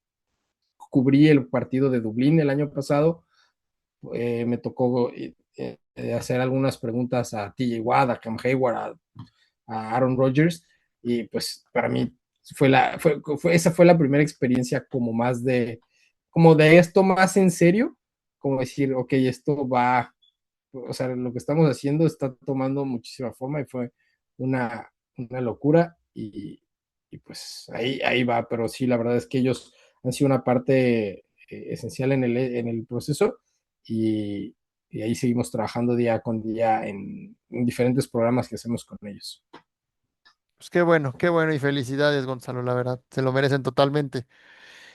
cubrí el partido de Dublín el año pasado, me tocó hacer algunas preguntas a TJ Watt, a Cam Hayward, a Aaron Rodgers, y pues para mí esa fue la primera experiencia como de esto más en serio, como decir, ok, esto va, o sea, lo que estamos haciendo está tomando muchísima forma y fue una locura y pues ahí va, pero sí, la verdad es que ellos han sido una parte esencial en el proceso y, y, ahí seguimos trabajando día con día en diferentes programas que hacemos con ellos. pues qué bueno y felicidades, Gonzalo, la verdad, se lo merecen totalmente.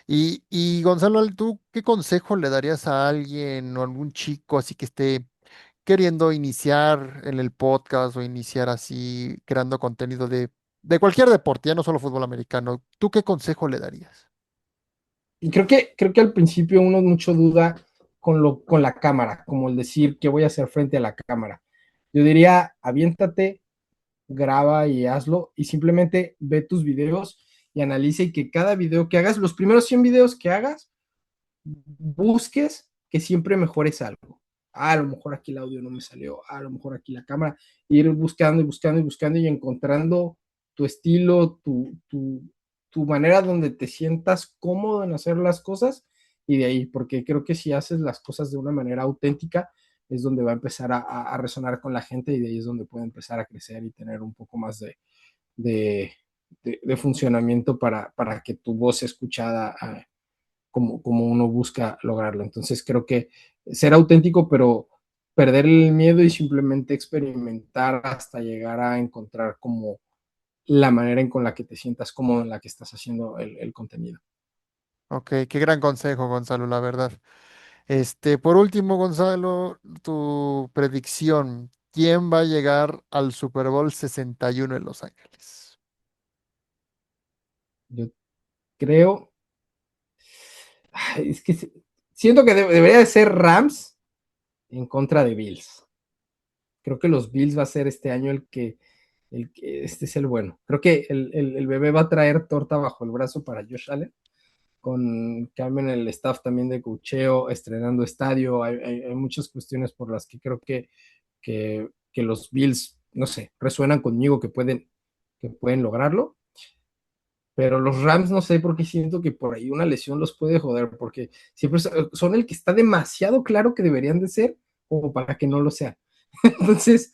Y Gonzalo, ¿tú qué consejo le darías a alguien o algún chico así que esté queriendo iniciar en el podcast o iniciar así creando contenido de cualquier deporte, ya no solo fútbol americano? ¿Tú qué consejo le darías? Y creo que al principio uno mucho duda con la cámara, como el decir qué voy a hacer frente a la cámara. Yo diría, aviéntate, graba y hazlo y simplemente ve tus videos y analice y que cada video que hagas, los primeros 100 videos que hagas, busques que siempre mejores algo. A lo mejor aquí el audio no me salió, a lo mejor aquí la cámara, ir buscando y buscando y buscando y encontrando tu estilo, tu manera donde te sientas cómodo en hacer las cosas y de ahí, porque creo que si haces las cosas de una manera auténtica es donde va a empezar a resonar con la gente y de ahí es donde puede empezar a crecer y tener un poco más de, de funcionamiento para que tu voz sea escuchada como uno busca lograrlo. Entonces creo que ser auténtico, pero perder el miedo y simplemente experimentar hasta llegar a encontrar como la manera en con la que te sientas cómodo en la que estás haciendo el contenido. Ok, qué gran consejo, Gonzalo, la verdad. Por último, Gonzalo, tu predicción. ¿Quién va a llegar al Super Bowl 61 en Los Ángeles? Yo creo, es que siento que debería de ser Rams en contra de Bills. Creo que los Bills va a ser este año el que este es el bueno. Creo que el bebé va a traer torta bajo el brazo para Josh Allen con cambio en el staff también de cocheo, estrenando estadio, hay muchas cuestiones por las que creo que los Bills, no sé, resuenan conmigo que pueden lograrlo, pero los Rams no sé por qué siento que por ahí una lesión los puede joder, porque siempre son el que está demasiado claro que deberían de ser como para que no lo sean. Entonces,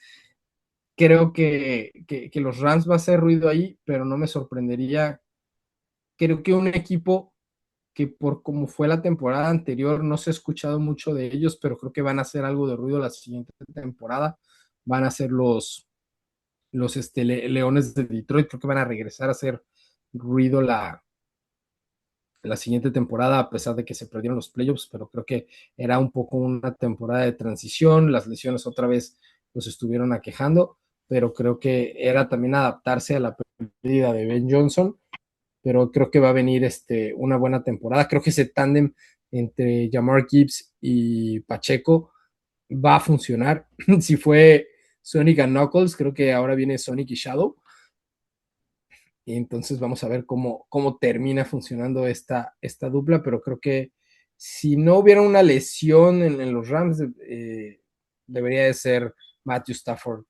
creo que los Rams va a hacer ruido ahí, pero no me sorprendería. Creo que un equipo que por como fue la temporada anterior, no se ha escuchado mucho de ellos, pero creo que van a hacer algo de ruido la siguiente temporada. Van a ser los Leones de Detroit creo que van a regresar a hacer ruido la siguiente temporada, a pesar de que se perdieron los playoffs, pero creo que era un poco una temporada de transición, las lesiones otra vez los estuvieron aquejando, pero creo que era también adaptarse a la pérdida de Ben Johnson, pero creo que va a venir una buena temporada, creo que ese tándem entre Jamar Gibbs y Pacheco va a funcionar. Si fue Sonic and Knuckles, creo que ahora viene Sonic y Shadow, y entonces vamos a ver cómo termina funcionando esta dupla, pero creo que si no hubiera una lesión en los Rams, debería de ser Matthew Stafford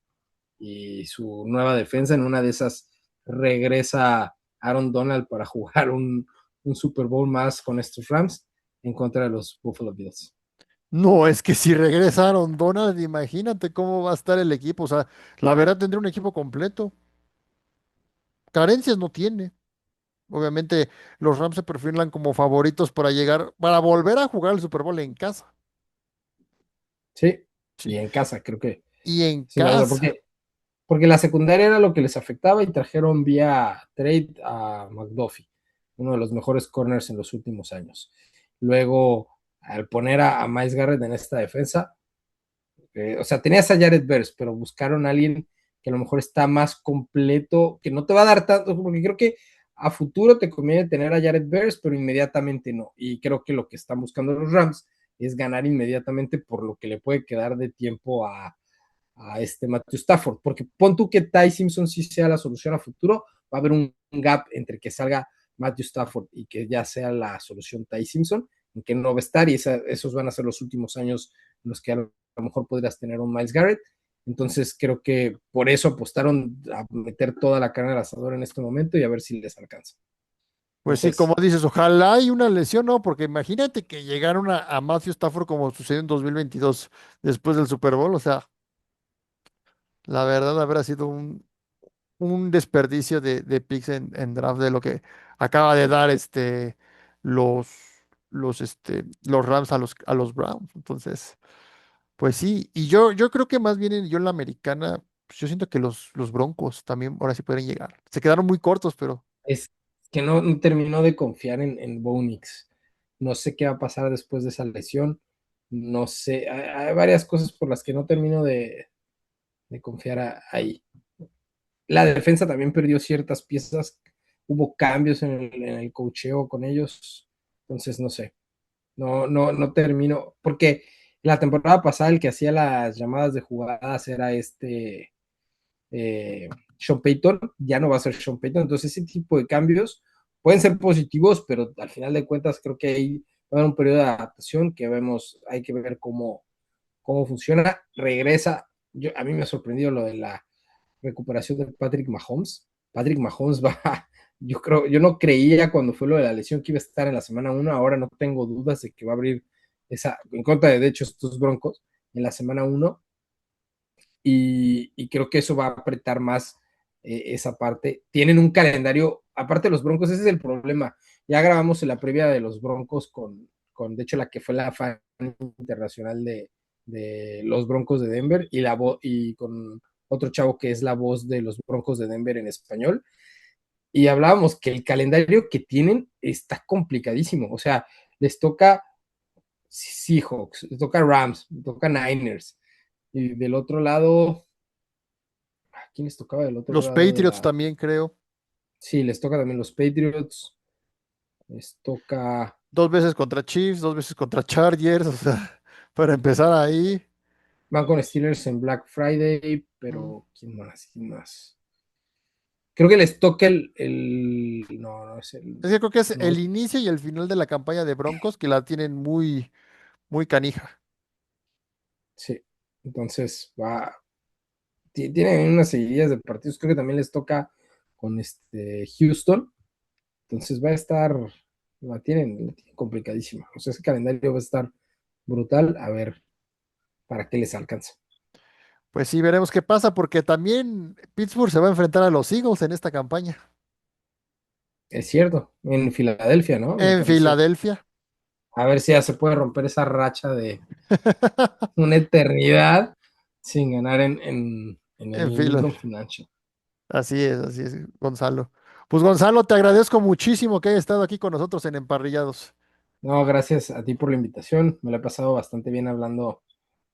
y su nueva defensa. En una de esas regresa Aaron Donald para jugar un Super Bowl más con estos Rams en contra de los Buffalo Bills. No, es que si regresaron Donald, imagínate cómo va a estar el equipo. O sea, la verdad tendría un equipo completo. Carencias no tiene. Obviamente, los Rams se perfilan como favoritos para llegar, para volver a jugar el Super Bowl en casa. Sí, Sí. y en casa creo que Y en es la otra, casa. porque la secundaria era lo que les afectaba y trajeron vía trade a McDuffie, uno de los mejores corners en los últimos años. Luego, al poner a Myles Garrett en esta defensa, o sea, tenías a Jared Verse, pero buscaron a alguien que a lo mejor está más completo, que no te va a dar tanto, porque creo que a futuro te conviene tener a Jared Verse, pero inmediatamente no. Y creo que lo que están buscando los Rams es ganar inmediatamente por lo que le puede quedar de tiempo a Matthew Stafford, porque pon tú que Ty Simpson sí sea la solución a futuro, va a haber un gap entre que salga Matthew Stafford y que ya sea la solución Ty Simpson, en que no va a estar, y esos van a ser los últimos años en los que a lo mejor podrías tener un Myles Garrett. Entonces creo que por eso apostaron a meter toda la carne al asador en este momento y a ver si les alcanza. Pues sí, como Entonces, dices, ojalá hay una lesión, ¿no? Porque imagínate que llegaron a Matthew Stafford como sucedió en 2022, después del Super Bowl. O sea, la verdad habrá sido un desperdicio de picks en draft de lo que acaba de dar los, los Rams a los Browns. Entonces, pues sí, y yo creo que más bien yo en la americana, pues yo siento que los Broncos también ahora sí pueden llegar. Se quedaron muy cortos, pero es que no terminó de confiar en Bo Nix. No sé qué va a pasar después de esa lesión. No sé, hay varias cosas por las que no termino de confiar ahí. La defensa también perdió ciertas piezas. Hubo cambios en el coacheo con ellos. Entonces, no sé. No termino. Porque la temporada pasada el que hacía las llamadas de jugadas era Sean Payton, ya no va a ser Sean Payton, entonces ese tipo de cambios pueden ser positivos, pero al final de cuentas creo que ahí va a haber un periodo de adaptación que vemos, hay que ver cómo funciona, regresa, a mí me ha sorprendido lo de la recuperación de Patrick Mahomes va, yo no creía cuando fue lo de la lesión que iba a estar en la semana 1, ahora no tengo dudas de que va a abrir en contra de hecho estos Broncos en la semana 1, y creo que eso va a apretar más esa parte. Tienen un calendario, aparte de los Broncos, ese es el problema. Ya grabamos en la previa de los Broncos de hecho, la que fue la fan internacional de los Broncos de Denver y con otro chavo que es la voz de los Broncos de Denver en español. Y hablábamos que el calendario que tienen está complicadísimo. O sea, les toca Seahawks, les toca Rams, les toca Niners. Y del otro lado, ¿a quién les tocaba del otro los lado de Patriots la... también creo. Sí, les toca también los Patriots, les toca... Dos veces contra Chiefs, dos veces contra Chargers, o sea, para empezar ahí. Van con Steelers en Black Friday, mm, pero ¿quién más? ¿Quién más? Creo que les toca no, no es Es que creo que es no, el inicio y el final de la campaña de Broncos que la tienen muy, muy canija. sí. Entonces, tienen unas seguidillas de partidos, creo que también les toca con Houston, entonces va a estar, la tienen complicadísima. O sea, ese calendario va a estar brutal, a ver para qué les alcanza. Pues sí, veremos qué pasa, porque también Pittsburgh se va a enfrentar a los Eagles en esta campaña. Es cierto, en Filadelfia, ¿no? Me En parece. Filadelfia. A ver si ya se puede romper esa racha de una eternidad sin ganar en En el fila. Lincoln Financial. Así es, Gonzalo. Pues Gonzalo, te agradezco muchísimo que hayas estado aquí con nosotros en Emparrillados. No, gracias a ti por la invitación. Me la he pasado bastante bien hablando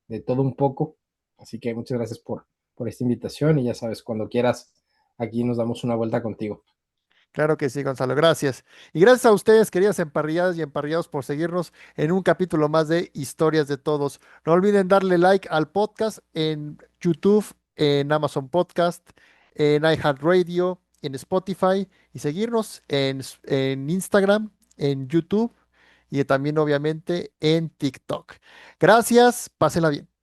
de todo un poco. Así que muchas gracias por esta invitación y ya sabes, cuando quieras, aquí nos damos una vuelta contigo. Claro que sí, Gonzalo, gracias. Y gracias a ustedes, queridas emparrilladas y emparrillados, por seguirnos en un capítulo más de Historias de Todos. No olviden darle like al podcast en YouTube, en Amazon Podcast, en iHeartRadio, en Spotify y seguirnos en Instagram, en YouTube y también obviamente en TikTok. Gracias, pásenla bien.